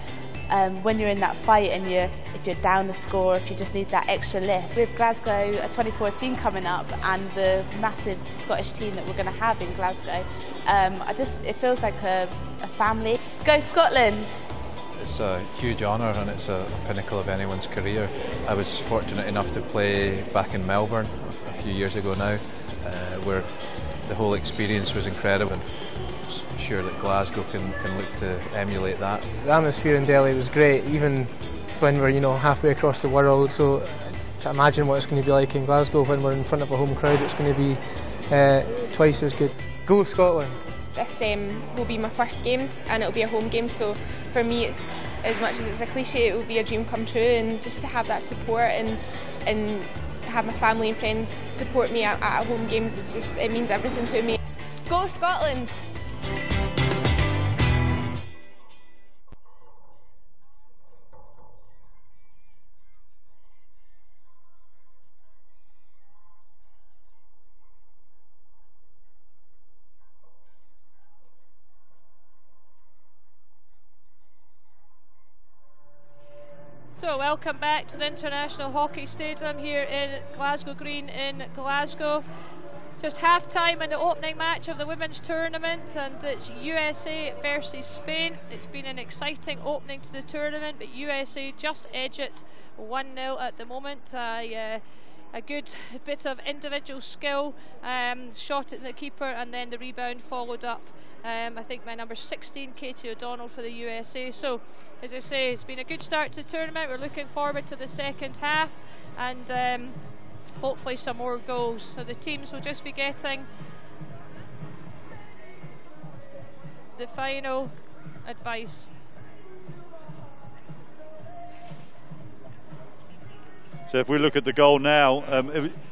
when you're in that fight and if you're down the score, if you just need that extra lift. With Glasgow 2014 coming up and the massive Scottish team that we're going to have in Glasgow, it feels like a family. Go Scotland! It's a huge honour, and it's a pinnacle of anyone's career. I was fortunate enough to play back in Melbourne a few years ago now, where the whole experience was incredible. sure that Glasgow can look to emulate that. The atmosphere in Delhi was great, even when we're halfway across the world, so to imagine what it's going to be like in Glasgow when we're in front of a home crowd, it's going to be twice as good. Go Scotland! This will be my first games and it'll be a home game, so for me it's, as much as it's a cliche, it will be a dream come true, and just to have that support and to have my family and friends support me at home games, it means everything to me. Go Scotland! So welcome back to the International Hockey Stadium here in Glasgow Green in Glasgow. Just half time in the opening match of the women's tournament, and it's USA versus Spain. It's been an exciting opening to the tournament, but USA just edge it 1-0 at the moment. A good bit of individual skill, shot at the keeper, and then the rebound followed up. I think by number 16, Katie O'Donnell for the USA. So, as I say, it's been a good start to the tournament. We're looking forward to the second half, and hopefully some more goals. So the teams will just be getting the final advice. So if we look at the goal now,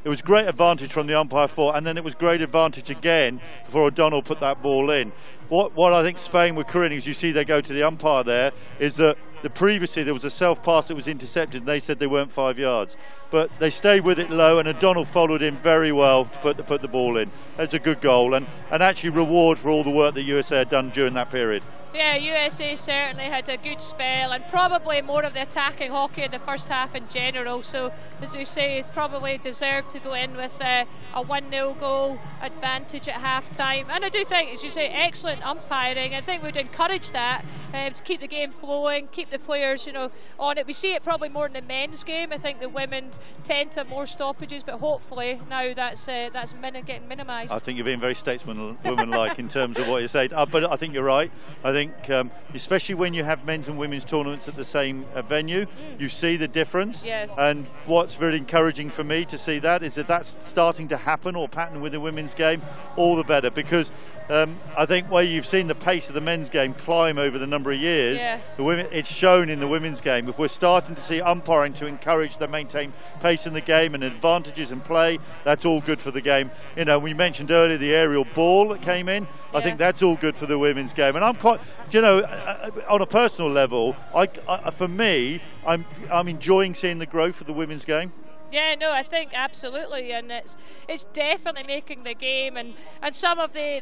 it was great advantage from the umpire for, and then it was great advantage again before O'Donnell put that ball in. What I think Spain were correcting, as you see they go to the umpire there, is that previously there was a self pass that was intercepted and they said they weren't 5 yards. But they stayed with it low, and O'Donnell followed in very well to put the ball in. That's a good goal, and actually reward for all the work that USA had done during that period. Yeah, USA certainly had a good spell, and probably more of the attacking hockey in the first half in general. So, as we say, it's probably deserved to go in with a 1-0 goal advantage at half time. And I do think, as you say, excellent umpiring. I think we'd encourage that to keep the game flowing, keep the players, on it. We see it probably more in the men's game. I think the women tend to have more stoppages, but hopefully now that's getting minimised. I think you're being very statesman-woman-like in terms of what you say. But I think you're right. I think especially when you have men's and women's tournaments at the same venue, you see the difference. Yes. And what's really encouraging for me to see that is that that's starting to happen or pattern with the women's game, all the better, because I think where you've seen the pace of the men's game climb over the number of years, the women, it's shown in the women's game. If we're starting to see umpiring to encourage the maintained pace in the game and advantages in play, that's all good for the game. We mentioned earlier the aerial ball that came in. I think that's all good for the women's game, and I'm quite, on a personal level, for me, I'm enjoying seeing the growth of the women's game. Yeah, no, I think absolutely, and it's definitely making the game, and some of the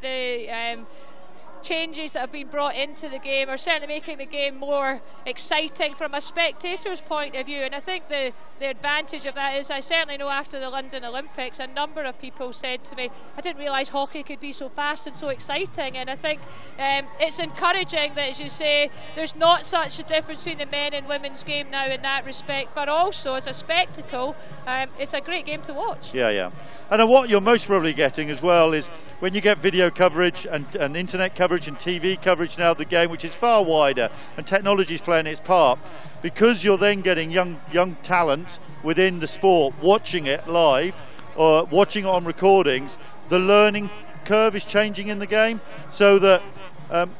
changes that have been brought into the game are certainly making the game more exciting from a spectator's point of view. And I think the advantage of that is, I certainly know after the London Olympics, a number of people said to me, I didn't realise hockey could be so fast and so exciting. And I think it's encouraging that, as you say, there's not such a difference between the men and women's game now in that respect, but also as a spectacle, it's a great game to watch. Yeah. And what you're most probably getting as well is when you get video coverage and internet coverage and TV coverage now of the game, which is far wider, and technology is playing its part, because you're then getting young talent within the sport watching it live or watching it on recordings, the learning curve is changing in the game, so that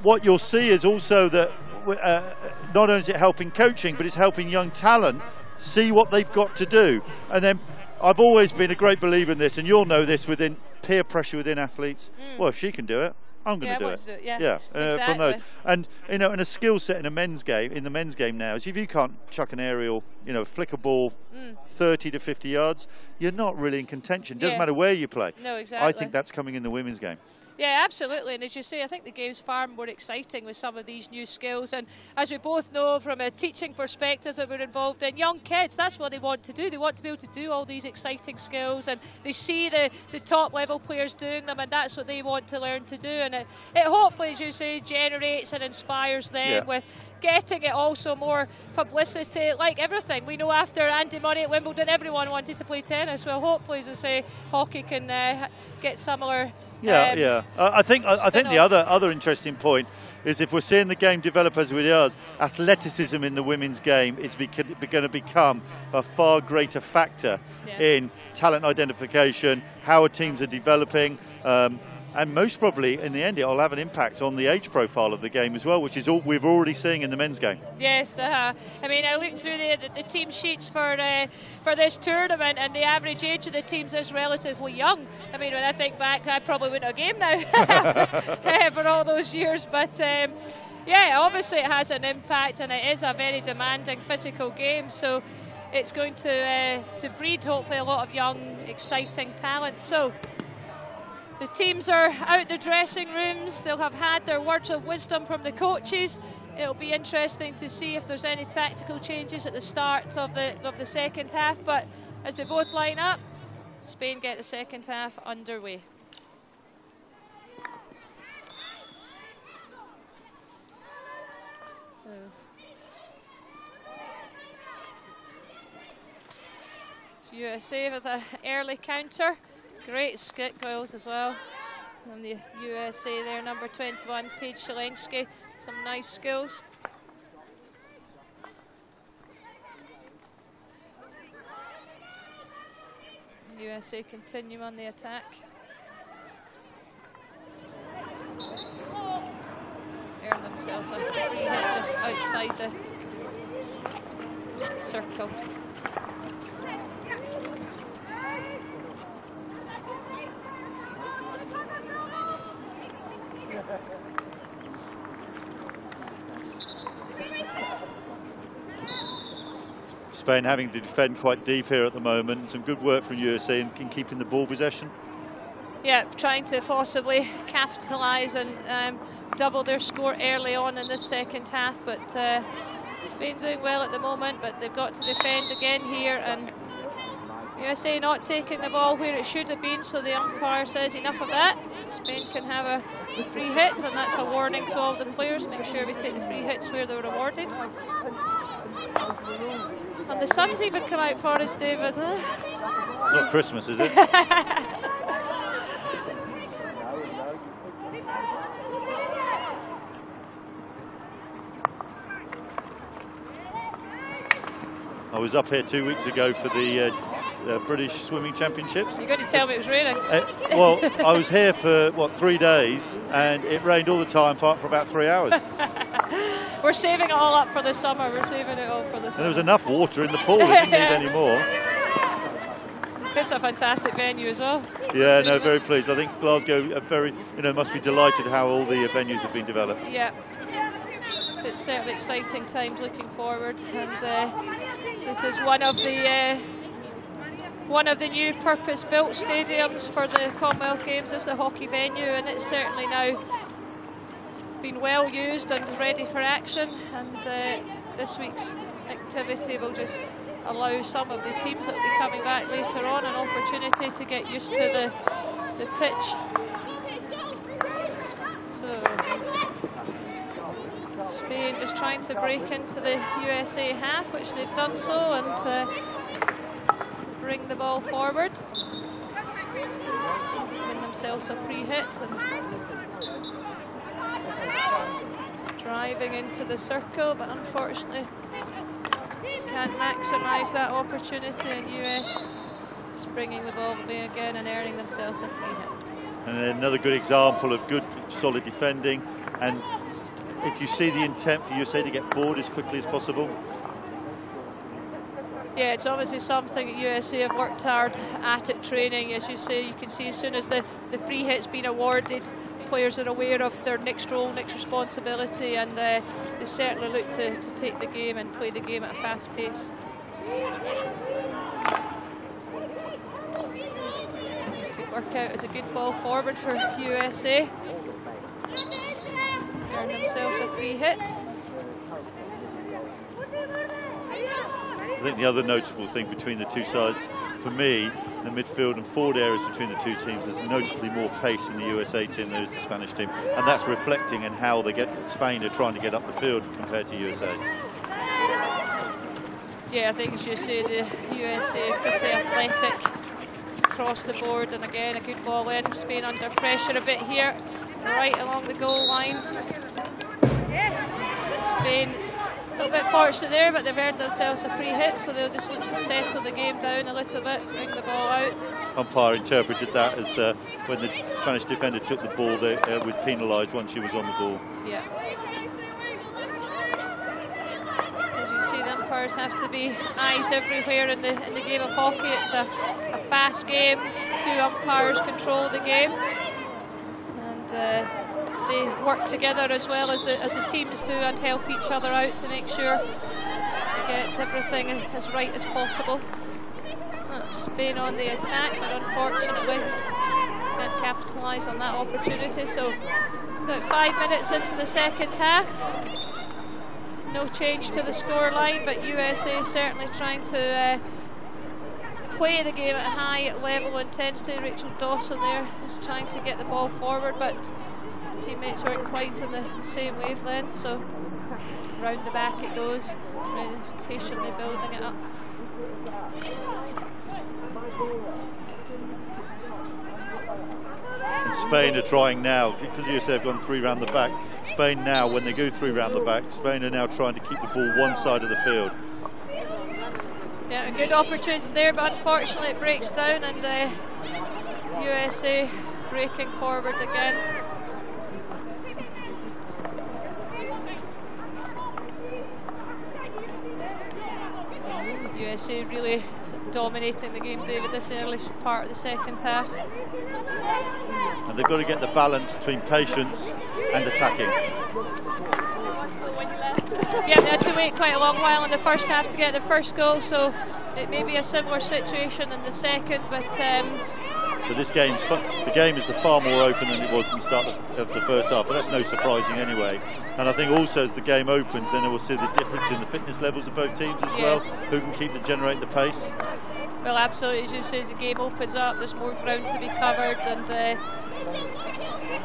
what you'll see is also that not only is it helping coaching, but it's helping young talent see what they've got to do. And then I've always been a great believer in this, and you'll know this, within peer pressure within athletes. Well, if she can do it, I'm going to do it. Exactly. From those. And and a skill set in the men's game now is, if you can't chuck an aerial, flick a ball 30 to 50 yards, you're not really in contention. Doesn't matter where you play. No, exactly. I think that's coming in the women's game. Yeah, absolutely, and as you say, I think the game's far more exciting with some of these new skills, and as we both know from a teaching perspective that we're involved in, young kids, that's what they want to do. They want to be able to do all these exciting skills, and they see the top level players doing them, and that's what they want to learn to do, and it hopefully, as you say, generates and inspires them with getting it also more publicity, like everything. We know after Andy Murray at Wimbledon, everyone wanted to play tennis. Well, hopefully, as I say, hockey can get similar Yeah. I think the other interesting point is if we're seeing the game develop as it does, athleticism in the women's game is going to become a far greater factor in talent identification, how our teams are developing, and most probably in the end it'll have an impact on the age profile of the game as well, which is all we're already seeing in the men's game. Yes, I mean, I looked through the team sheets for this tournament, and the average age of the teams is relatively young. I mean, when I think back, I probably wouldn't have game now for all those years, but yeah, obviously it has an impact, and it is a very demanding physical game, so it's going to breed hopefully a lot of young, exciting talent. So the teams are out the dressing rooms. They'll have had their words of wisdom from the coaches. It'll be interesting to see if there's any tactical changes at the start of the second half. But as they both line up, Spain get the second half underway. It's USA with an early counter. Great skip goals as well. And the USA there, number 21, Paige Shalensky. Some nice skills. USA continue on the attack. Earn themselves a free hit just outside the circle. Spain having to defend quite deep here at the moment. Some good work from USA in keeping the ball possession. Yeah, trying to possibly capitalise and double their score early on in this second half, but Spain doing well at the moment, but they've got to defend again here, and USA not taking the ball where it should have been, so the umpire says enough of that. Spain can have a free hit, and that's a warning to all the players. Make sure we take the free hits where they're awarded. And the sun's even come out for us, David. It's not Christmas, is it? I was up here 2 weeks ago for the British Swimming Championships. You're going to tell me it was raining. Well, I was here for, 3 days, and it rained all the time for about 3 hours. We're saving it all up for the summer. We're saving it all for the summer. And there was enough water in the pool. They didn't need any more. It's a fantastic venue as well. Yeah, no, very pleased. I think Glasgow are very, must be delighted how all the venues have been developed. Yeah. It's certainly exciting times looking forward, and this is one of the new purpose-built stadiums for the Commonwealth Games is the hockey venue, and it's certainly now been well used and ready for action, and this week's activity will just allow some of the teams that will be coming back later on an opportunity to get used to the pitch. So Spain just trying to break into the USA half, which they've done so, and bring the ball forward. Win themselves a free hit, and driving into the circle, but unfortunately can't maximise that opportunity, and US just bringing the ball away again and earning themselves a free hit. And another good example of good solid defending, and if you see the intent for USA to get forward as quickly as possible. Yeah, it's obviously something that USA have worked hard at training. As you say, you can see as soon as the free hit's been awarded, players are aware of their next role, next responsibility, and they certainly look to take the game and play the game at a fast pace. Could work out as a good ball forward for USA. Earn themselves a free hit. I think the other notable thing between the two sides, for me, the midfield and forward areas between the two teams, there's noticeably more pace in the USA team than there is the Spanish team, and that's reflecting in how Spain are trying to get up the field compared to USA. Yeah, I think as you say, the USA are pretty athletic. across the board, and again a good ball in. Spain under pressure a bit here, right along the goal line. Spain a little bit fortunate there, but they've earned themselves a free hit, so they'll just look to settle the game down a little bit, bring the ball out. Umpire interpreted that as when the Spanish defender took the ball, they was penalised once she was on the ball. Yeah. As you can see, the umpires have to be eyes everywhere in the game of hockey. It's a fast game. 2 umpires control the game, and they work together as well as the teams do and help each other out to make sure they get everything as right as possible. Spain on the attack, but unfortunately can't capitalise on that opportunity. So about 5 minutes into the second half, no change to the scoreline, but USA certainly trying to play the game at a high level of intensity. Rachel Dawson there is trying to get the ball forward, but teammates weren't quite in the same wavelength, so round the back it goes, really patiently building it up. And Spain are trying now, because USA have gone 3 round the back. Spain now, when they go 3 round the back, Spain are now trying to keep the ball one side of the field. Yeah, a good opportunity there, but unfortunately it breaks down, and USA breaking forward again. USA really dominating the game, David, this early part of the second half. And they've got to get the balance between patience and attacking. Yeah, they had to wait quite a long while in the first half to get the first goal, so it may be a similar situation in the second, but this game's the game is far more open than it was at the start of the first half, but that's no surprising anyway. And I think also as the game opens, then we'll see the difference in the fitness levels of both teams as well, who can generate the pace. Well, absolutely, as you say, as the game opens up, there's more ground to be covered, and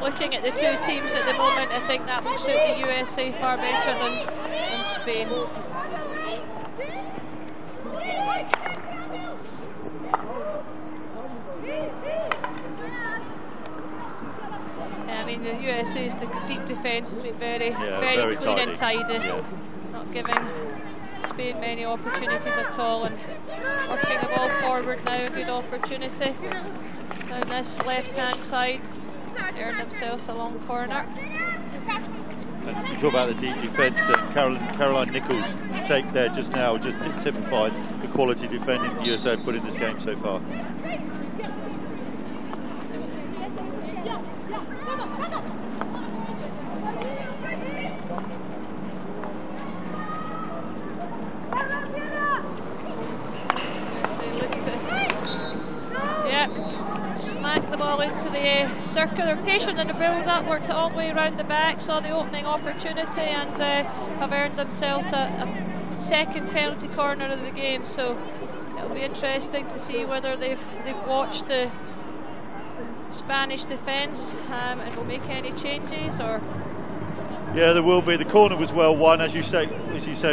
looking at the 2 teams at the moment, I think that will suit the USA far better than Spain. I mean, the USA's deep defence has been very clean tidy. And tidy, not giving Spain many opportunities at all, and working the ball forward now, a good opportunity down this left-hand side, earn themselves a long corner. And you talk about the deep defence, Caroline Nichols' take there just now just typified the quality defending the USA put in this game so far. Smack the ball into the circle. They're patient in the build up, worked it all the way around the back, saw the opening opportunity, and have earned themselves a second penalty corner of the game. So it'll be interesting to see whether they've watched the Spanish defence and will make any changes, or. Yeah, there will be. The corner was well won, as you say,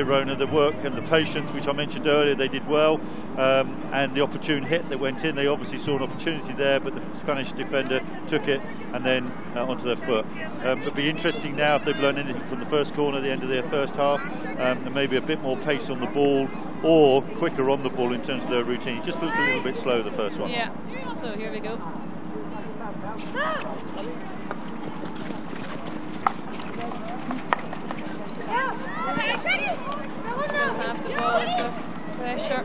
Rona. The work and the patience, which I mentioned earlier, they did well, and the opportune hit that went in. They obviously saw an opportunity there, but the Spanish defender took it and then onto their foot. It'll be interesting now if they've learned anything from the first corner at the end of their first half, and maybe a bit more pace on the ball or quicker on the ball in terms of their routine. It just looked a little bit slow, the first one. Yeah. So here we go. Still have the ball under pressure.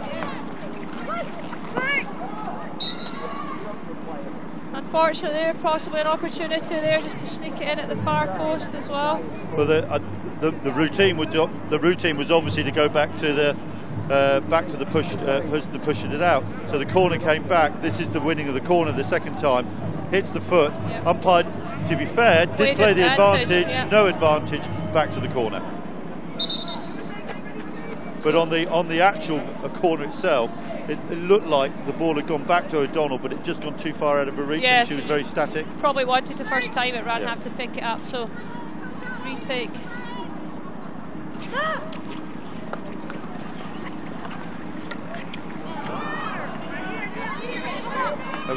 Unfortunately, there possibly an opportunity there just to sneak it in at the far post as well. Well, the routine was obviously to go back to the pushing it out. So the corner came back. This is the winning of the corner the second time. Hits the foot. Yep. Umpire, to be fair, did play the advantage. Yeah. No advantage. Back to the corner. But on the actual corner itself, it looked like the ball had gone back to O'Donnell, but it just gone too far out of her reach, and she was very static. Probably wanted to first time it ran, have to pick it up, so retake.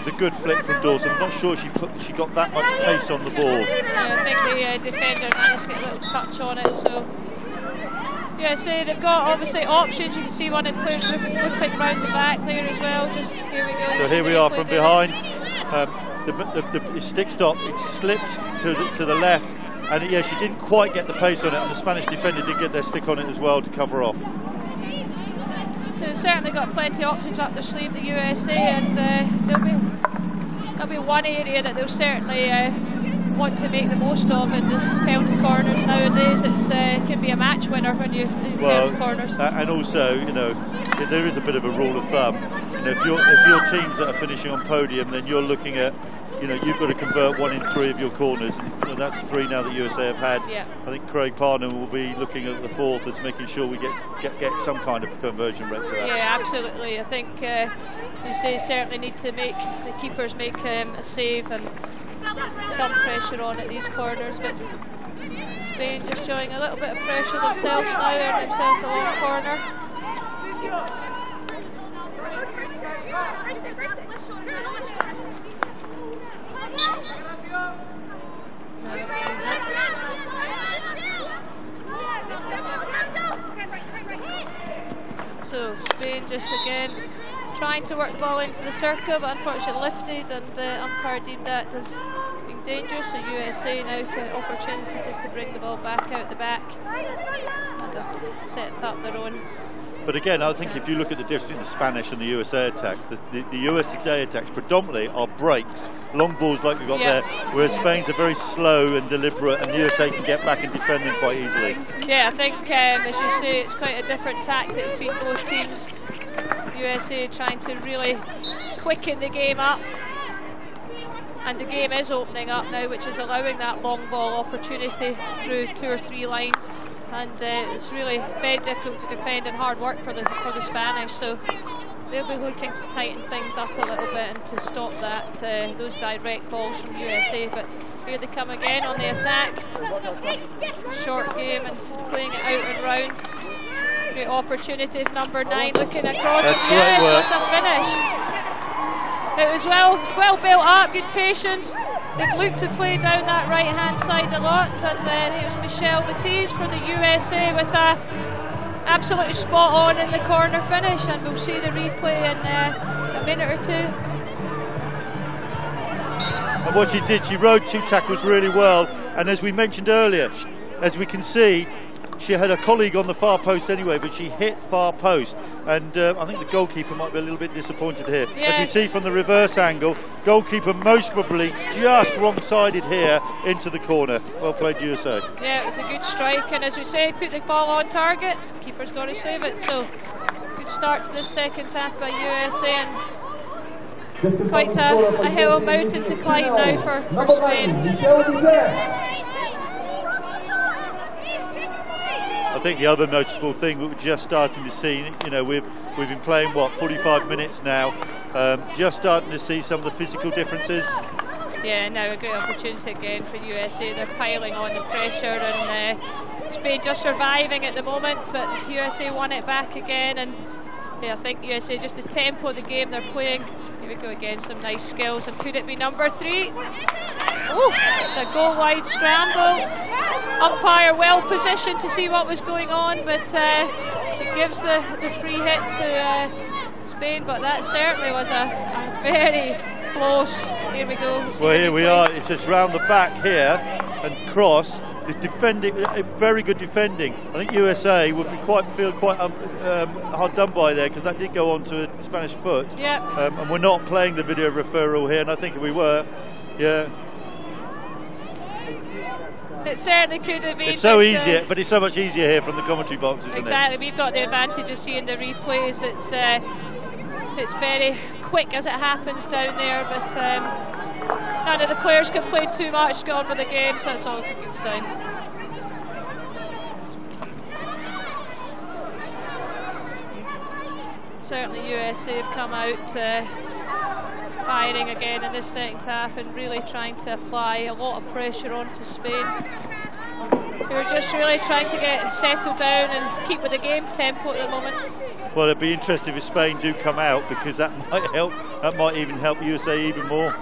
was a good flick from Dawson. I'm not sure she got that much pace on the ball. Yeah, I think the defender managed to get a little touch on it. So yeah, so they've got obviously options. You can see one of the players looking round the back there as well. Just here we go. So here we are from behind. The stick stop, it slipped to the left, and yeah, she didn't quite get the pace on it, and the Spanish defender did get their stick on it as well to cover off. They've certainly got plenty of options up their sleeve, the USA, and there'll be one area that they'll certainly want to make the most of in the penalty corners nowadays. It can be a match winner when you penalty corners. And also, you know, there is a bit of a rule of thumb. You know, if your teams that are finishing on podium, then you're looking at, you know, you've got to convert 1 in 3 of your corners, and you know, that's 3 now that USA have had. Yeah. I think Craig Parnam will be looking at the 4th as making sure we get some kind of conversion rate to that. Yeah, absolutely. I think USA certainly need to make the keepers make a save and some pressure on at these corners, but Spain just showing a little bit of pressure themselves now, and themselves a long corner. So Spain just again trying to work the ball into the circle, but unfortunately lifted, and umpire deemed that as being dangerous. So USA now get opportunity just to bring the ball back out the back and just set up their own. But again, I think if you look at the difference between the Spanish and the USA attacks, the USA attacks predominantly are breaks, long balls like we've got there, whereas Spain's are very slow and deliberate, and the USA can get back and defend them quite easily. Yeah, I think, as you say, it's quite a different tactic between both teams. USA trying to really quicken the game up, and the game is opening up now, which is allowing that long ball opportunity through 2 or 3 lines. And it's really very difficult to defend and hard work for the Spanish, so they'll be looking to tighten things up a little bit and to stop that those direct balls from USA. But here they come again on the attack. Short game and playing it out and round. Great opportunity. Number 9 looking across. That's yes, great work. What a finish! It was well built up, good patience. They've looked to play down that right hand side a lot, and it was Michelle Batiste for the USA with a absolutely spot on in the corner finish, and we'll see the replay in a minute or 2. And what she did, she rode 2 tackles really well, and as we mentioned earlier, as we can see, she had a colleague on the far post anyway, but she hit far post, and I think the goalkeeper might be a little bit disappointed here. Yeah. As we see from the reverse angle, goalkeeper most probably just wrong-sided here into the corner. Well played, USA. Yeah, it was a good strike, and as we say, put the ball on target. Keeper's got to save it, so good start to this second half by USA, and quite a hill mountain to climb now for Spain. I think the other noticeable thing that we're just starting to see, you know, we've been playing, what, 45 minutes now, just starting to see some of the physical differences. Yeah, now a great opportunity again for USA. They're piling on the pressure, and Spain just surviving at the moment, but USA won it back again, and yeah, I think USA, just the tempo of the game they're playing. Here we go again, some nice skills, and could it be number 3? Oh, it's a goal wide scramble. Umpire well positioned to see what was going on, but she gives the free hit to Spain, but that certainly was a very close. Here we go. Well, here we are. It's just round the back here and cross. The defending, very good defending. I think USA would be feel quite hard done by there, because that did go onto a Spanish foot. Yeah. And we're not playing the video referral here, and I think if we were, yeah. It certainly could have been. It's so easier, but it's so much easier here from the commentary box, isn't it? Exactly. We've got the advantage of seeing the replays. It's very quick as it happens down there, but none of the players can play too much, go on with the game, so that's always a good sign. Certainly USA have come out firing again in this second half and really trying to apply a lot of pressure onto Spain. who are just really trying to get settled down and keep with the game tempo at the moment. Well, it'd be interesting if Spain do come out, because that might help. That might even help USA even more.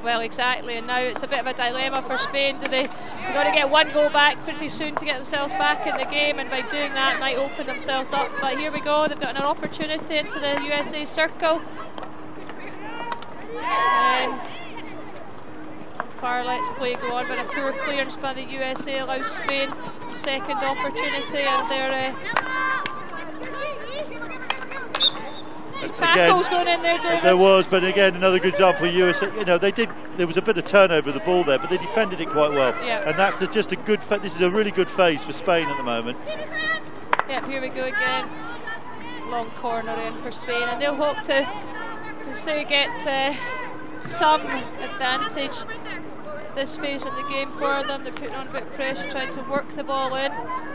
Well, exactly, and now it's a bit of a dilemma for Spain. They've got to get one goal back pretty soon to get themselves back in the game, and by doing that might open themselves up. But here we go, they've got an opportunity into the USA circle. And umpire lets play go on, but a poor clearance by the USA allows Spain the second opportunity, and they're tackles going in there, David. There was, but again, another good example for USA. You know, there was a bit of turnover of the ball there, but they defended it quite well. Yeah. And that's just a good. This is a really good phase for Spain at the moment. Yep, here we go again. Long corner in for Spain, and they'll hope to say get some advantage at this phase of the game for them. They're putting on a bit of pressure, trying to work the ball in.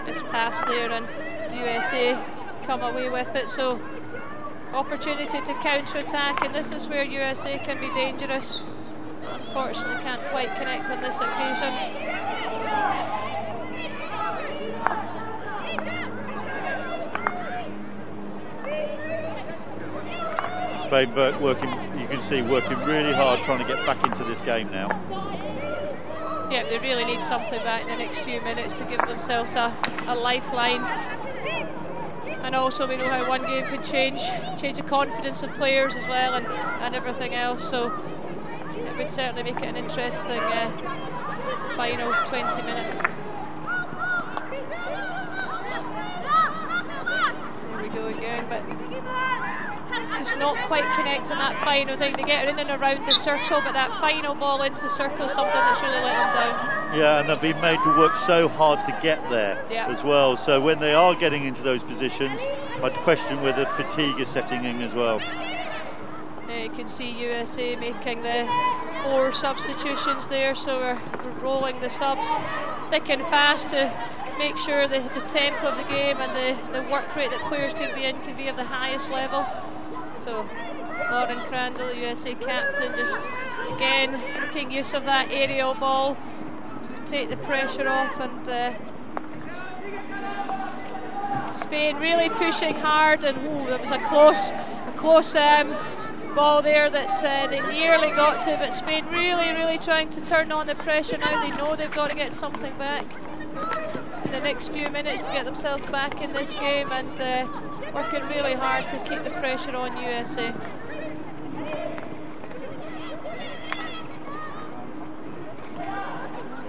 It's passed there, and USA come away with it. So opportunity to counter-attack, and this is where USA can be dangerous. Unfortunately can't quite connect on this occasion. Spain working, you can see, working really hard trying to get back into this game now. Yeah, they really need something back in the next few minutes to give themselves a lifeline. And also we know how one game can change the confidence of players as well, and everything else, so it would certainly make it an interesting final 20 minutes. There we go again, but just not quite connect on that final thing. They get in and around the circle, but that final ball into the circle is something that's really let them down. Yeah, and they've been made to work so hard to get there as well. So when they are getting into those positions, I'd question whether fatigue is setting in as well. Yeah, you can see USA making the 4 substitutions there, so we're rolling the subs thick and fast to make sure the tempo of the game and the work rate that players can be of the highest level. So Lauren Crandall, the USA captain, just again making use of that aerial ball just to take the pressure off, and Spain really pushing hard, and there was a close ball there that they nearly got to, but Spain really trying to turn on the pressure now. They know they've got to get something back in the next few minutes to get themselves back in this game, and working really hard to keep the pressure on USA.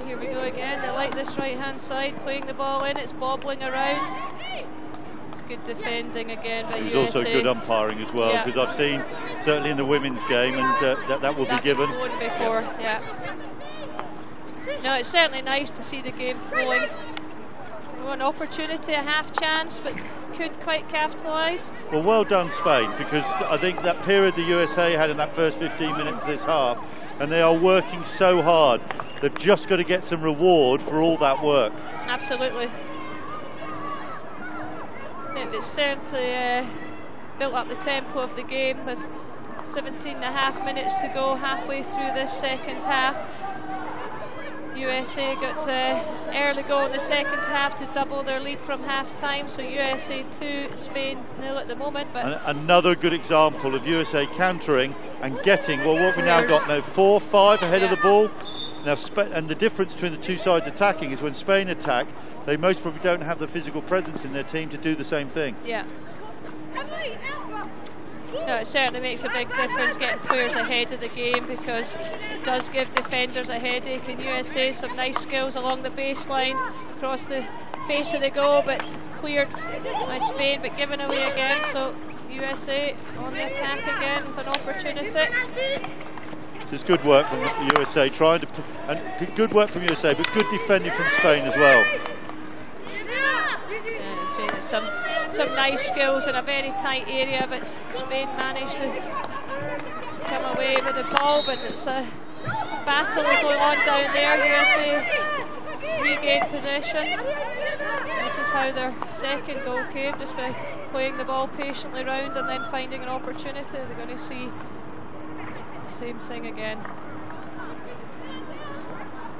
Here we go again. They like this right hand side, playing the ball in, it's bobbling around. It's good defending again by USA. There's also good umpiring as well, because I've seen certainly in the women's game, and that will be given. Before, No, it's certainly nice to see the game flowing. One opportunity, a half chance, but couldn't quite capitalise. Well, well done Spain, because I think that period the USA had in that first 15 minutes of this half, and they are working so hard, they've just got to get some reward for all that work. Absolutely. It's certainly built up the tempo of the game with 17.5 minutes to go, halfway through this second half. USA got early goal in the second half to double their lead from half-time, so USA 2, Spain 0 at the moment. But another good example of USA countering and getting, well, what we now got now, 4-5 ahead of the ball. Now, and the difference between the two sides attacking is when Spain attack, they most probably don't have the physical presence in their team to do the same thing. Yeah. No, it certainly makes a big difference getting players ahead of the game, because it does give defenders a headache. And USA, some nice skills along the baseline, across the face of the goal, but cleared by Spain, but given away again. So USA on the attack again with an opportunity. So it's good work from the USA, and good work from USA, but good defending from Spain as well. Yeah, some nice skills in a very tight area, but Spain managed to come away with the ball, but it's a battle going on down there. USA regained possession. This is how their second goal came, just by playing the ball patiently round and then finding an opportunity. They're going to see the same thing again.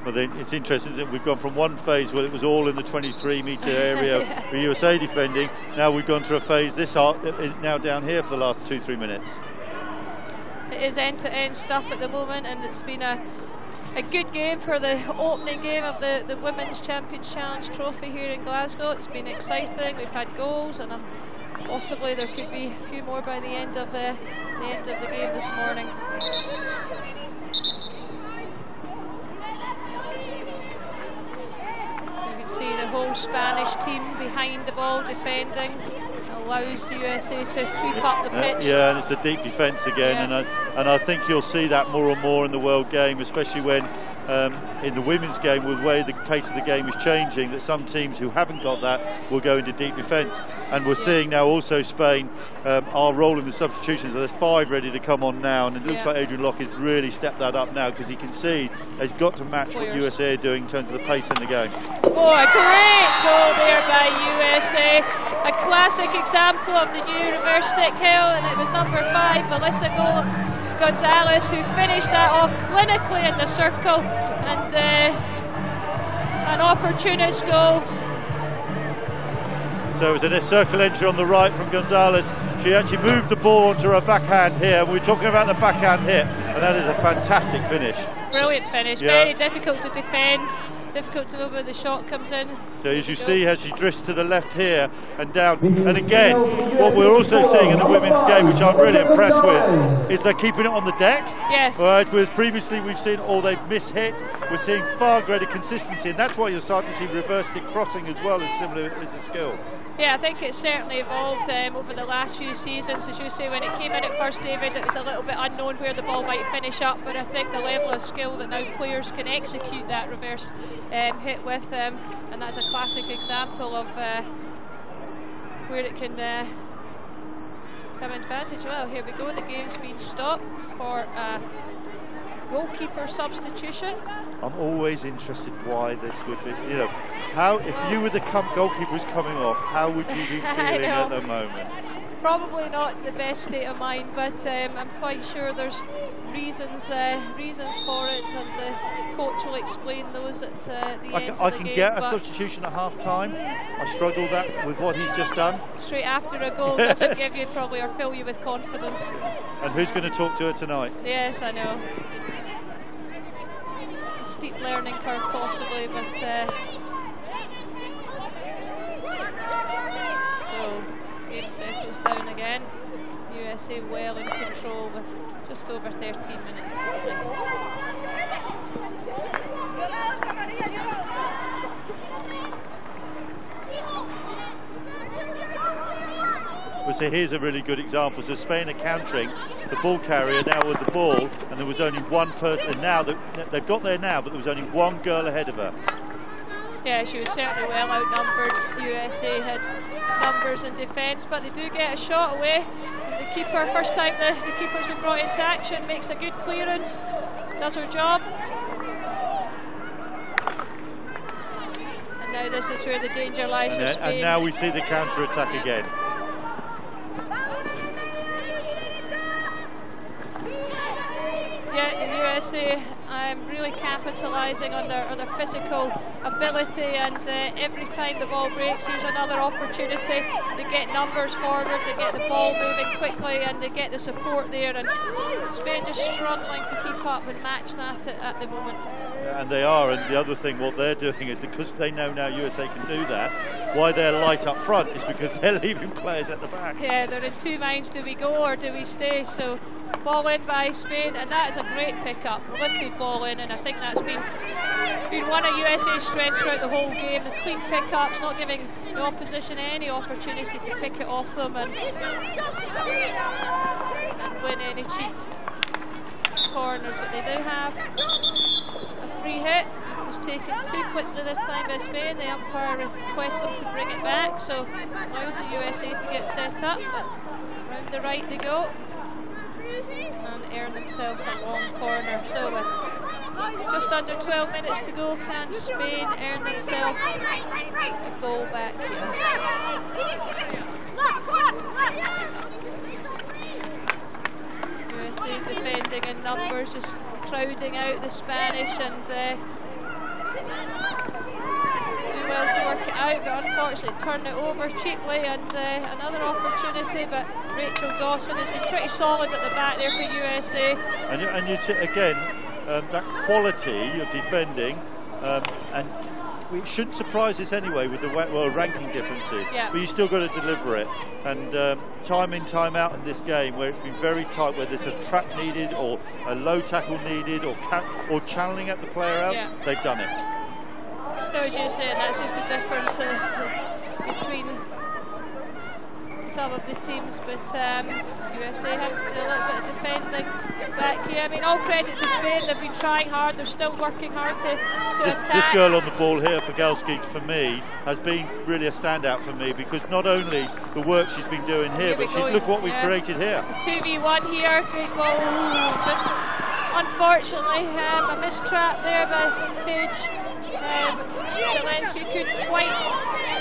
Well, then it's interesting that we've gone from one phase where it was all in the 23-metre area Yeah. for USA defending. Now we've gone to a phase now down here for the last 2-3 minutes. It is end-to-end stuff at the moment, and it's been a good game for the opening game of the Women's Champions Challenge Trophy here in Glasgow. It's been exciting. We've had goals, and possibly there could be a few more by the end of the game this morning. You can see the whole Spanish team behind the ball defending. Allows the USA to creep up the pitch. Yeah, and it's the deep defence again, and I think you'll see that more and more in the World Game, especially when in the women's game, with the way the pace of the game is changing, that some teams who haven't got that will go into deep defence. And we're seeing now also Spain are rolling the substitutions. So there's 5 ready to come on now, and it looks like Adrian Locke has really stepped that up now, because he can see he's got to match what USA are doing in terms of the pace in the game. Oh, a great goal there by USA. A classic example of the new reverse stick, Kayleigh, and it was number 5, Melissa Gonzalez, who finished that off clinically in the circle, and an opportunist goal. So it was a circle entry on the right from Gonzalez. She actually moved the ball onto her backhand here. We're talking about the backhand hit, and that is a fantastic finish. Brilliant finish, very difficult to defend, difficult to know where the shot comes in. So as you see, as she drifts to the left here and down, and again, what we're also seeing in the women's game, which I'm really impressed with, is they're keeping it on the deck. Yes. Right, whereas previously we've seen, they've mishit. We're seeing far greater consistency, and that's why you're starting to see reverse stick crossing as well as similar as a skill. Yeah, I think it's certainly evolved over the last few seasons. As you say, when it came in at first, David, it was a little bit unknown where the ball might finish up, but I think the level of skill that now players can execute that reverse hit with, and that's a classic example of where it can have advantage. Well, here we go, the game's been stopped for a goalkeeper substitution. I'm always interested why this would be, if you were the goalkeeper who's coming off, how would you be feeling at the moment? Probably not the best state of mind, but I'm quite sure there's reasons for it, and the coach will explain those at the end of the game. I can get a substitution at half-time. I struggle with what he's just done. Straight after a goal doesn't give you probably or fill you with confidence. And who's going to talk to her tonight? Yes, I know. Steep learning curve possibly, but so game settles down again. USA well in control with just over 13 minutes to play. Well, so here's a really good example. So Spain are countering the ball carrier now with the ball, and there was only one person. Now they've got there now, but there was only one girl ahead of her. Yeah, she was certainly well outnumbered. USA had numbers in defence, but they do get a shot away. And the keeper, first time the keeper's been brought into action, makes a good clearance, does her job. And now this is where the danger lies for Spain. And now we see the counter-attack again. Yeah, the USA really capitalising on their physical ability, and every time the ball breaks, here's another opportunity. They get numbers forward, they get the ball moving quickly, and they get the support there, and Spain just struggling to keep up and match that at the moment. Yeah, and they are, and the other thing what they're doing is, because they know now USA can do that, why they're light up front is because they're leaving players at the back. Yeah, they're in two minds, do we go or do we stay? So ball in by Spain, and that is a great pick-up, lifted ball in, and I think that's been one of USA's strengths throughout the whole game, the clean pick-ups, not giving the opposition any opportunity to pick it off them and win any cheap corners, but they do have a free hit. It's taken too quickly this time by Spain. The umpire requests them to bring it back, so allows the USA to get set up, but round the right they go and earn themselves a long corner. So with just under 12 minutes to go, can Spain earn themselves a goal back here? USA defending in numbers, just crowding out the Spanish, and Do well to work it out, but unfortunately turn it over cheaply, and another opportunity, but Rachel Dawson has been pretty solid at the back there for USA. And you see again that quality of defending, and it shouldn't surprise us anyway with the world ranking differences, but you still got to deliver it. And time in, time out in this game, where it's been very tight, where there's a trap needed or a low tackle needed or channeling at the player out, they've done it. No, as you're saying, that's just the difference between some of the teams, but USA have to do a little bit of defending back here. I mean, all credit to Spain, they've been trying hard, they're still working hard to attack. This girl on the ball here, Figalski, for me, has been really a standout for me, because not only the work she's been doing here, but look what we've created here. 2v1 here, great ball, just unfortunately a missed trap there by Paige. Zelensky couldn't quite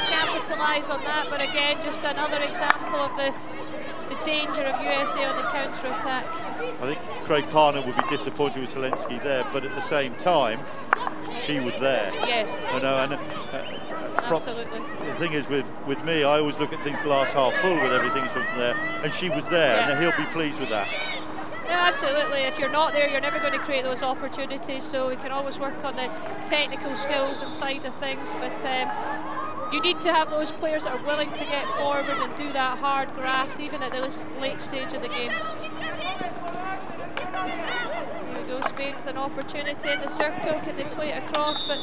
capitalise on that, but again, just another example of the danger of USA on the counter-attack. I think Craig Parner would be disappointed with Zelensky there, but at the same time, she was there. Yes. You know, and absolutely. The thing is, with me, I always look at things glass half full with everything from there, and she was there, and he'll be pleased with that. Yeah, absolutely. If you're not there, you're never going to create those opportunities, so we can always work on the technical skills and side of things, but you need to have those players that are willing to get forward and do that hard graft, even at the late stage of the game. Here we go, Spain with an opportunity in the circle. Can they play it across? But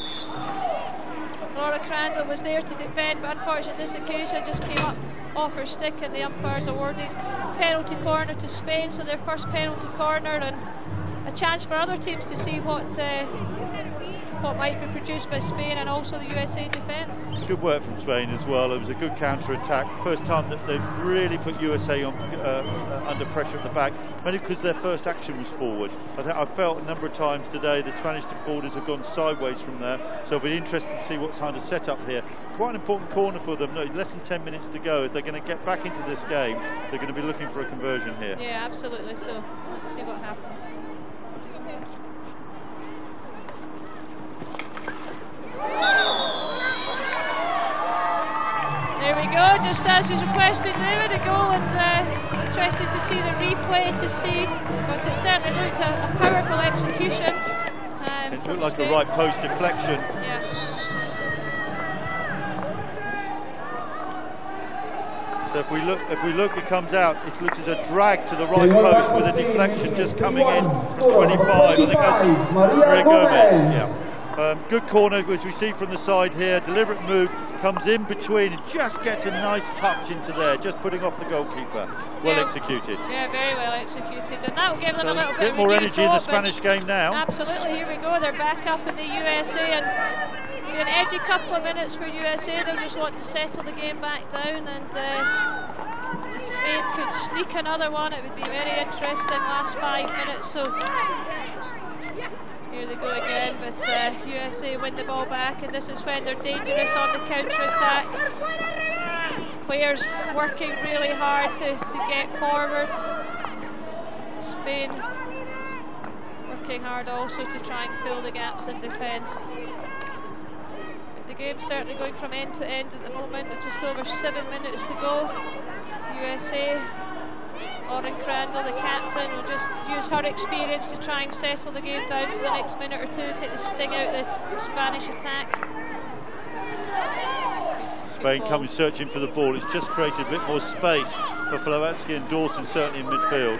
Laura Crandall was there to defend, but unfortunately this occasion just came up off her stick, and the umpires awarded penalty corner to Spain, so their first penalty corner, and a chance for other teams to see what might be produced by Spain and also the USA defence. Good work from Spain as well. It was a good counter-attack. First time that they've really put USA on, under pressure at the back, mainly because their first action was forward. I felt a number of times today the Spanish defenders have gone sideways from there, so it'll be interesting to see what kind of setup here. Quite an important corner for them. No, less than 10 minutes to go. If they're going to get back into this game, they're going to be looking for a conversion here. Yeah, absolutely. So let's see what happens. There we go, just as he's requested, David, a goal, and interested to see the replay to see, but it certainly looked a powerful execution. It looked like a right post deflection. Yeah. So if we look, it comes out. It looks as a drag to the right post with a deflection just coming in from 25. I think that's Maria Gomez. Yeah. Good corner, which we see from the side here. Deliberate move, comes in between and just gets a nice touch into there, just putting off the goalkeeper. Well executed. Yeah, very well executed, and that will give them a little bit more energy in the Spanish game now. Absolutely, here we go. They're back up in the USA, and an edgy couple of minutes for USA. They'll just want to settle the game back down, and if Spain could sneak another one, it would be very interesting. Last 5 minutes, so here they go again, but USA win the ball back, and this is when they're dangerous on the counter-attack. Players working really hard to get forward. Spain working hard also to try and fill the gaps in defence. The game's certainly going from end to end at the moment. It's just over 7 minutes to go. USA, Lauren Crandall, the captain, will just use her experience to try and settle the game down for the next minute or two, take the sting out the Spanish attack. Spain coming searching for the ball. It's just created a bit more space for Flowatsky and Dawson, certainly in midfield.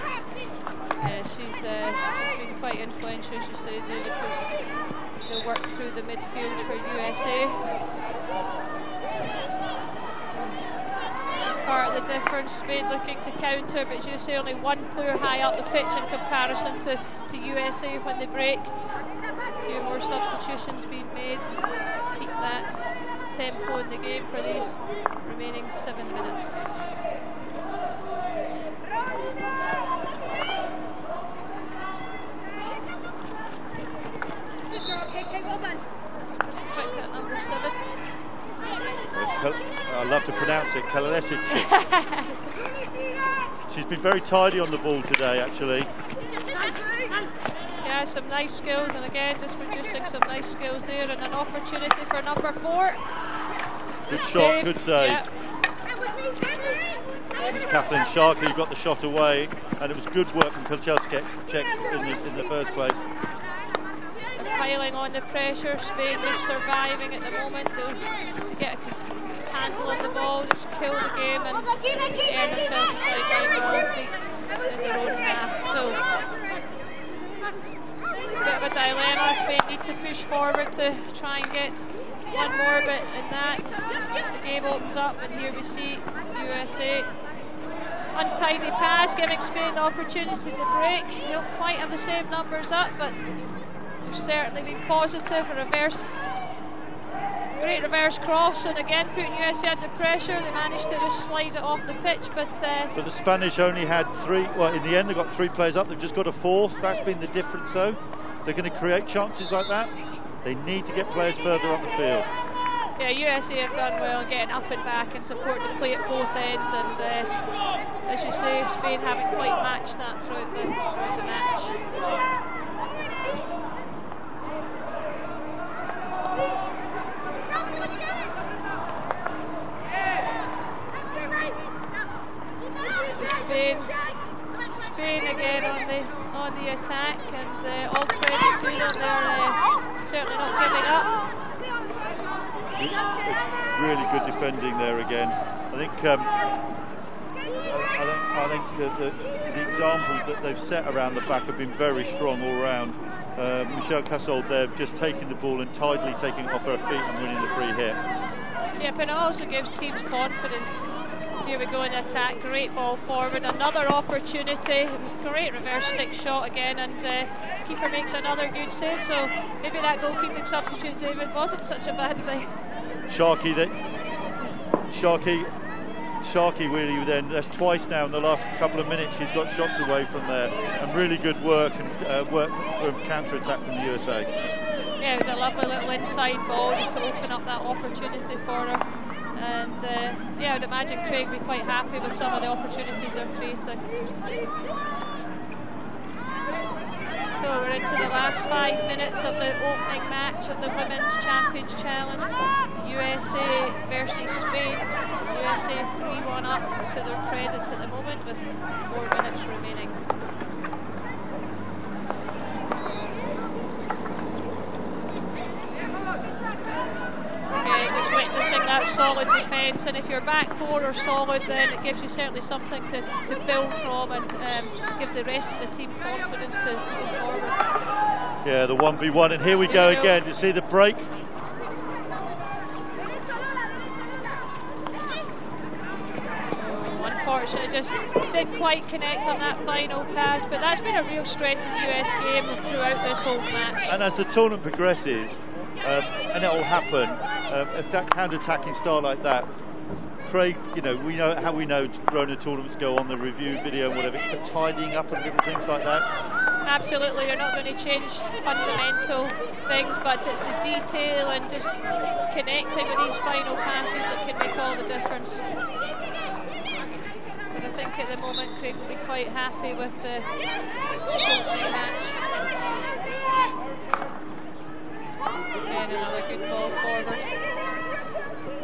Yeah, she's been quite influential, as you say, David, to work through the midfield for USA. This is part of the difference. Spain looking to counter, but as you say, only one player high up the pitch in comparison to USA when they break. A few more substitutions being made. Keep that tempo in the game for these remaining 7 minutes. Good girl, KK, well done. Pretty quick at number 7. I love to pronounce it, Kayleigh. She's been very tidy on the ball today, actually. Yeah, Yeah, some nice skills, and again just producing some nice skills there, and an opportunity for number 4. Good shot, good save. Yeah. Kathleen Sharkey got the shot away, and it was good work from Kochelczyk in the first place. Piling on the pressure, Spain just surviving at the moment. They'll get a handle of the ball, just kill the game, and end themselves a sideline ball deep in their own half. So, a bit of a dilemma. Spain need to push forward to try and get one more, but in that, the game opens up, and here we see USA. Untidy pass, giving Spain the opportunity to break. They don't quite have the same numbers up, but they've certainly been positive. A reverse, great reverse cross, and again putting USA under pressure. They managed to just slide it off the pitch, but the Spanish only had 3. Well, in the end, they got 3 players up. They've just got a 4th. That's been the difference, though. They're going to create chances like that. They need to get players further up the field. Yeah, USA have done well in getting up and back and supporting the play at both ends, and as you say, Spain haven't quite matched that throughout the match. Spain again on the attack, and all credit to them. They're certainly not giving up. Really good defending there again. I think the examples that they've set around the back have been very strong all round. Michelle Cassold there just taking the ball and tidily taking it off her feet and winning the free hit. Yeah, but it also gives teams confidence. Here we go in attack, great ball forward, another opportunity, great reverse stick shot again, and keeper makes another good save, so maybe that goalkeeping substitute, David, wasn't such a bad thing. Sharkey really then, that's twice now in the last couple of minutes she's got shots away from there, and really good work and work from counter-attack from the USA. Yeah, it was a lovely little inside ball just to open up that opportunity for her. And yeah, I would imagine Craig would be quite happy with some of the opportunities they're creating. So we're into the last 5 minutes of the opening match of the Women's Champions Challenge. USA versus Spain. USA 3-1 up to their credit at the moment with 4 minutes remaining. Okay, just witnessing that solid defence, and if your back 4 are solid, then it gives you certainly something to build from, and gives the rest of the team confidence to go forward. Yeah, the 1v1, and here we go again to see the break. Unfortunately, just didn't quite connect on that final pass, but that's been a real strength in the US game throughout this whole match. And as the tournament progresses, and it will happen, if that counter-attacking style like that, Craig, you know, we know how Rona tournaments go on, the review video and whatever, it's the tidying up and different things like that. Absolutely, you're not going to change fundamental things, but it's the detail and just connecting with these final passes that can make all the difference. But I think at the moment Craig will be quite happy with the opening match. Again, another good ball forward.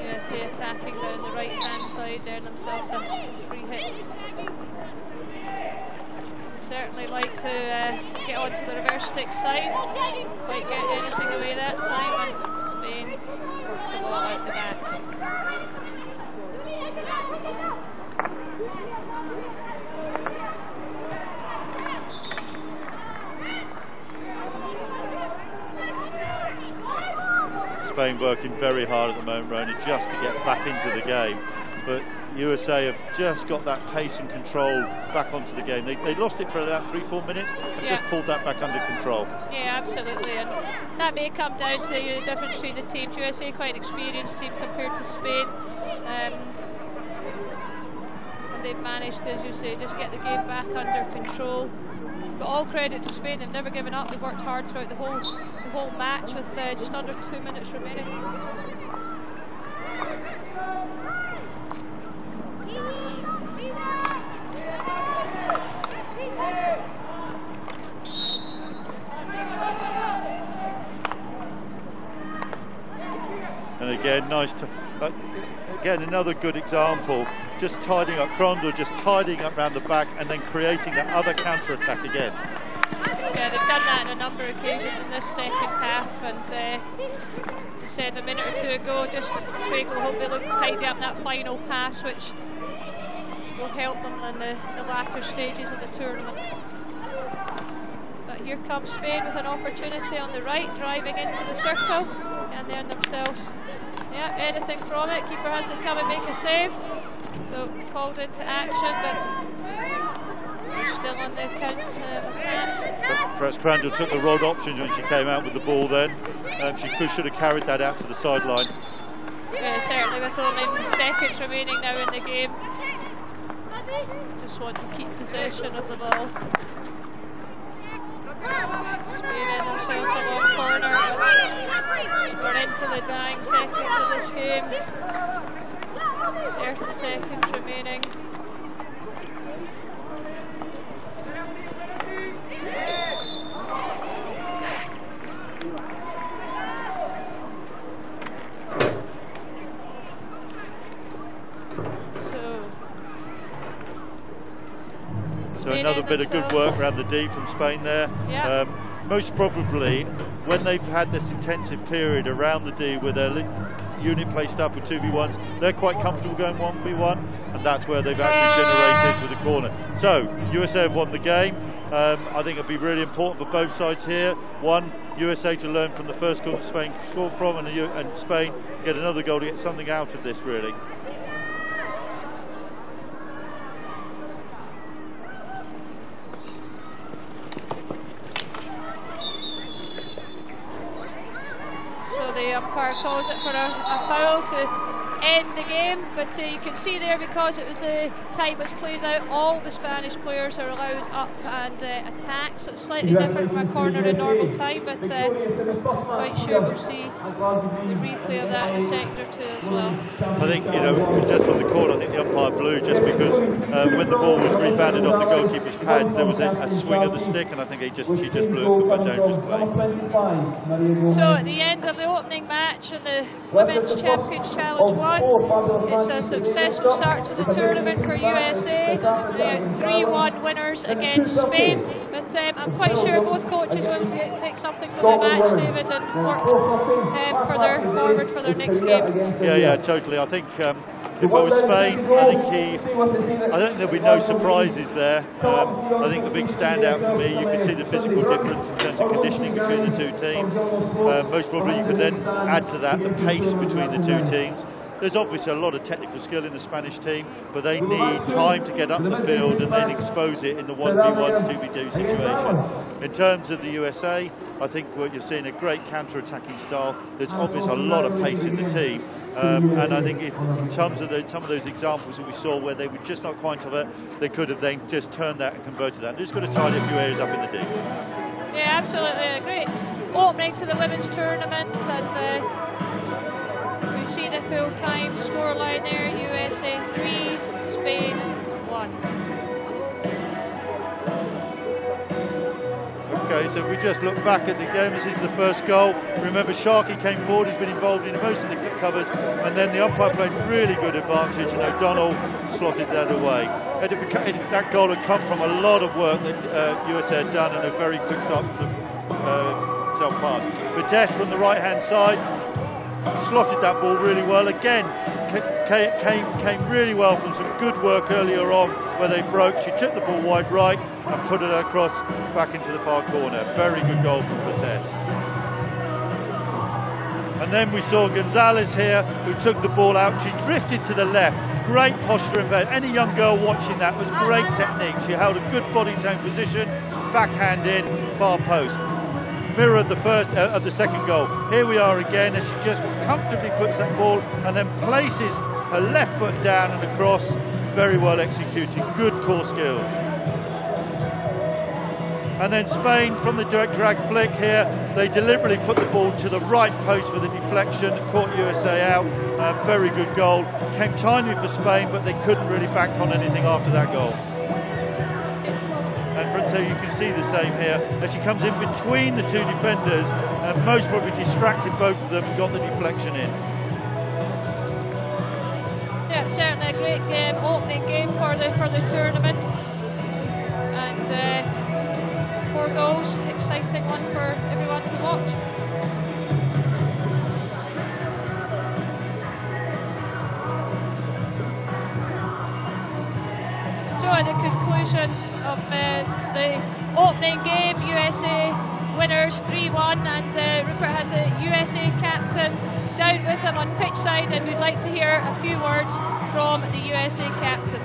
USA attacking down the right hand side, earn themselves a free hit. Certainly like to get onto the reverse stick side. Quite get anything away that time, and Spain work the ball out the back. Spain working very hard at the moment, Rony, just to get back into the game. But USA have just got that pace and control back onto the game. They lost it for about 3-4 minutes, just pulled that back under control. Yeah, absolutely, and that may come down to the difference between the teams. USA quite an experienced team compared to Spain. And they've managed to, as you say, just get the game back under control. But all credit to Spain, they've never given up. They've worked hard throughout the whole match with just under 2 minutes remaining. again. Nice to, again, another good example. Just tidying up Crondall, just tidying up round the back and then creating that other counter-attack again. Yeah, they've done that on a number of occasions in this second half, and as I said a minute or two ago, just Clegg will hope they look tidy up that final pass, which will help them in the latter stages of the tournament. But here comes Spain with an opportunity on the right, driving into the circle, and they're themselves. Yeah, anything from it. Keeper has to come and make a save, so called into action, but they're still on the count of attack. Perhaps Crandall took the wrong option when she came out with the ball then. She should have carried that out to the sideline. Yeah, certainly with only seconds remaining now in the game. Just want to keep possession of the ball. Spain in themselves a long corner, but we're into the dying seconds of this game. 30 seconds remaining. So another bit of good work around the D from Spain there. Yeah. Most probably, when they've had this intensive period around the D with their unit placed up with 2v1s, they're quite comfortable going 1v1, and that's where they've actually generated with the corner. So, USA have won the game. I think it'll be really important for both sides here. One, USA to learn from the first goal that Spain scored from, and Spain get another goal to get something out of this, really. So the umpire calls it for a foul to end the game, but you can see there, because it was the time as plays out, all the Spanish players are allowed up and attack, so it's slightly different from a corner in normal time, but quite sure we'll see the replay of that in a second or two as well. I think, you know, just on the corner, I think the umpire blew just because when the ball was rebounded off the goalkeeper's pads, there was a swing of the stick, and I think she just blew it from a dangerous play. So at the end of the opening match in the Women's Champions Challenge 1, it's a successful start to the tournament for USA. They're 3-1 winners against Spain, but I'm quite sure both coaches want to take something from the match, David, and work forward for their next game. Yeah, totally. I think if I was Spain, I think there'll be no surprises there. I think the big standout for me, you can see the physical difference in terms of conditioning between the two teams. Most probably you could then add to that the pace between the two teams. There's obviously a lot of technical skill in the Spanish team, but they need time to get up the field and then expose it in the 1v1, 2v2 situation. In terms of the USA, I think what you're seeing a great counter-attacking style. There's obviously a lot of pace in the team, and I think in terms of some of those examples that we saw where they were just not quite of it, they could have then just turned that and converted that. They've just got to tidy a few areas up in the D. Yeah, absolutely. A great opening to the women's tournament, and we see the full-time scoreline there: USA 3, Spain 1. Okay, so if we just look back at the game, this is the first goal. Remember, Sharkey came forward, he's been involved in most of the covers, and then the umpire played really good advantage, and O'Donnell slotted that away. That goal had come from a lot of work that USA had done, and a very quick start for the self-pass. Vitesse from the right-hand side, slotted that ball really well. Again, came really well from some good work earlier on where they broke. She took the ball wide right and put it across back into the far corner. Very good goal from Vitesse. And then we saw Gonzalez here, who took the ball out. She drifted to the left. Great posture and bend. Any young girl watching that was great technique. She held a good body tone position, backhand in, far post. Mirrored the second goal. Here we are again, as she just comfortably puts that ball and then places her left foot down and across. Very well executed, good core skills. And then Spain, from the direct drag flick here, they deliberately put the ball to the right post for the deflection, caught USA out. Very good goal. Came timely for Spain, but they couldn't really bank on anything after that goal. And so you can see the same here, as she comes in between the two defenders and most probably distracted both of them and got the deflection in. certainly a great game, opening game for the tournament, and 4 goals, exciting one for everyone to watch. So at the conclusion of the opening game, USA winners 3-1, and Rupert has the USA captain down with him on pitch side, and we'd like to hear a few words from the USA captain.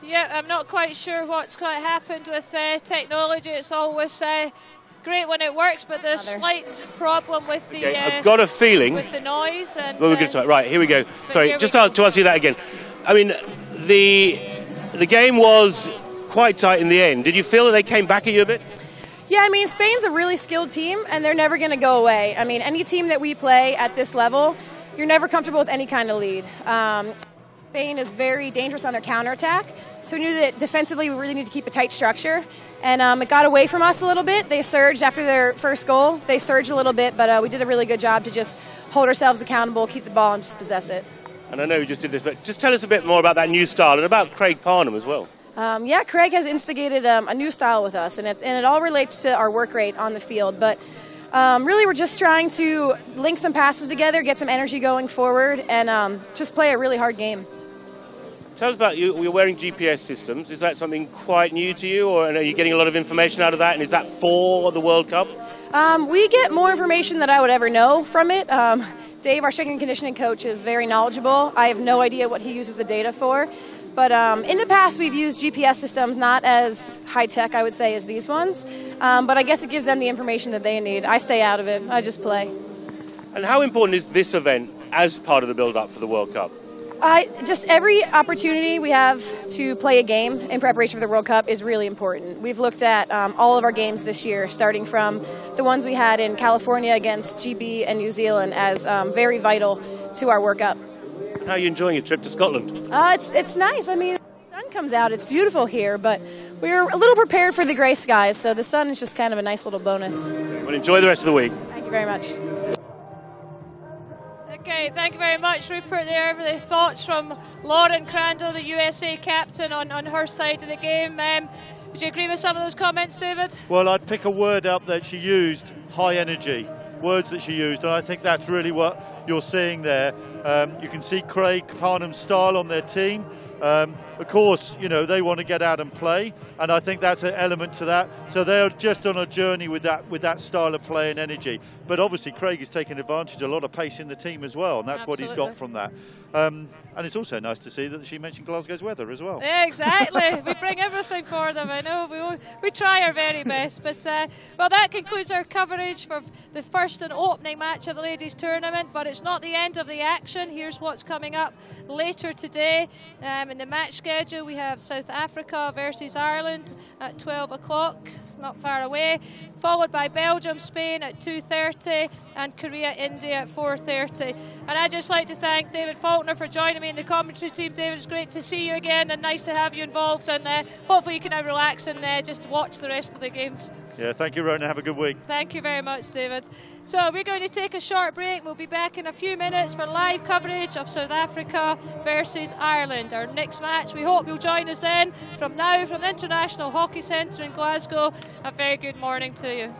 Yeah, I'm not quite sure what's quite happened with technology. It's always great when it works, but there's a slight problem with the I've got a feeling with the noise. And well, we're good to start. Right, here we go. Sorry, just to ask you that again. I mean, the game was quite tight in the end. Did you feel that they came back at you a bit? Yeah, I mean, Spain's a really skilled team, and they're never going to go away. I mean, any team that we play at this level, you're never comfortable with any kind of lead. Spain is very dangerous on their counterattack, so we knew that defensively we really need to keep a tight structure, and it got away from us a little bit. They surged after their first goal. They surged a little bit, but we did a really good job to just hold ourselves accountable, keep the ball, and just possess it. And I know you just did this, but just tell us a bit more about that new style and about Craig Parnham as well. Yeah, Craig has instigated a new style with us, and it all relates to our work rate on the field, but really we're just trying to link some passes together, get some energy going forward, and just play a really hard game. Tell us about you. You're wearing GPS systems. Is that something quite new to you, or are you getting a lot of information out of that? And is that for the World Cup? We get more information than I would ever know from it. Dave, our strength and conditioning coach, is very knowledgeable. I have no idea what he uses the data for. But in the past, we've used GPS systems, not as high-tech, I would say, as these ones. But I guess it gives them the information that they need. I stay out of it. I just play. And how important is this event as part of the build-up for the World Cup? Just every opportunity we have to play a game in preparation for the World Cup is really important. We've looked at all of our games this year, starting from the ones we had in California against GB and New Zealand, as very vital to our workup. How are you enjoying your trip to Scotland? It's nice. I mean, the sun comes out. It's beautiful here, but we're a little prepared for the grey skies, so the sun is just kind of a nice little bonus. Well, enjoy the rest of the week. Thank you very much. Okay, thank you very much, Rupert, there for the thoughts from Lauren Crandall, the USA captain, on her side of the game. Would you agree with some of those comments, David? Well, I'd pick a word up that she used, high energy, words that she used, and I think that's really what you're seeing there. You can see Craig Parnham's style on their team. Of course, you know, they want to get out and play, and I think that's an element to that. So they're just on a journey with that style of play and energy. But obviously Craig is taking advantage, a lot of pace in the team as well, and that's what he's got from that. And it's also nice to see that she mentioned Glasgow's weather as well. Yeah, exactly. We bring everything for them, I know. We try our very best. But, well, that concludes our coverage for the first and opening match of the ladies' tournament, but it's not the end of the action. Here's what's coming up later today. In the match schedule, we have South Africa versus Ireland at 12 o'clock, not far away, followed by Belgium, Spain at 2:30 and Korea, India at 4:30. And I'd just like to thank David Faulkner for joining me in the commentary team. David, it's great to see you again and nice to have you involved, and hopefully you can now relax and just watch the rest of the games. Yeah, thank you, Rona. Have a good week. Thank you very much, David. So we're going to take a short break. We'll be back in a few minutes for live coverage of South Africa versus Ireland, our next match. We hope you'll join us then. From now, from the International Hockey Centre in Glasgow, a very good morning to you.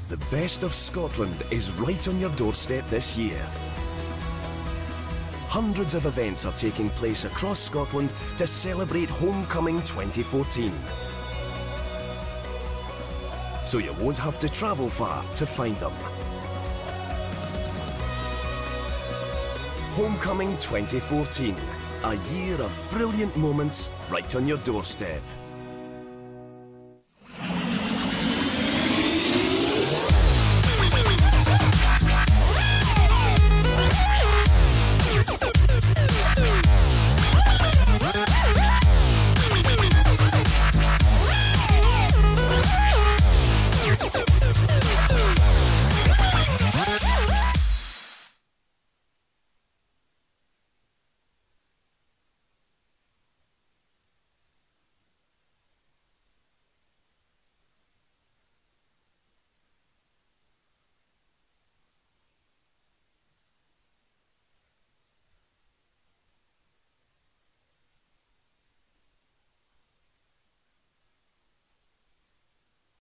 The best of Scotland is right on your doorstep this year. Hundreds of events are taking place across Scotland to celebrate Homecoming 2014. So you won't have to travel far to find them. Homecoming 2014, a year of brilliant moments right on your doorstep.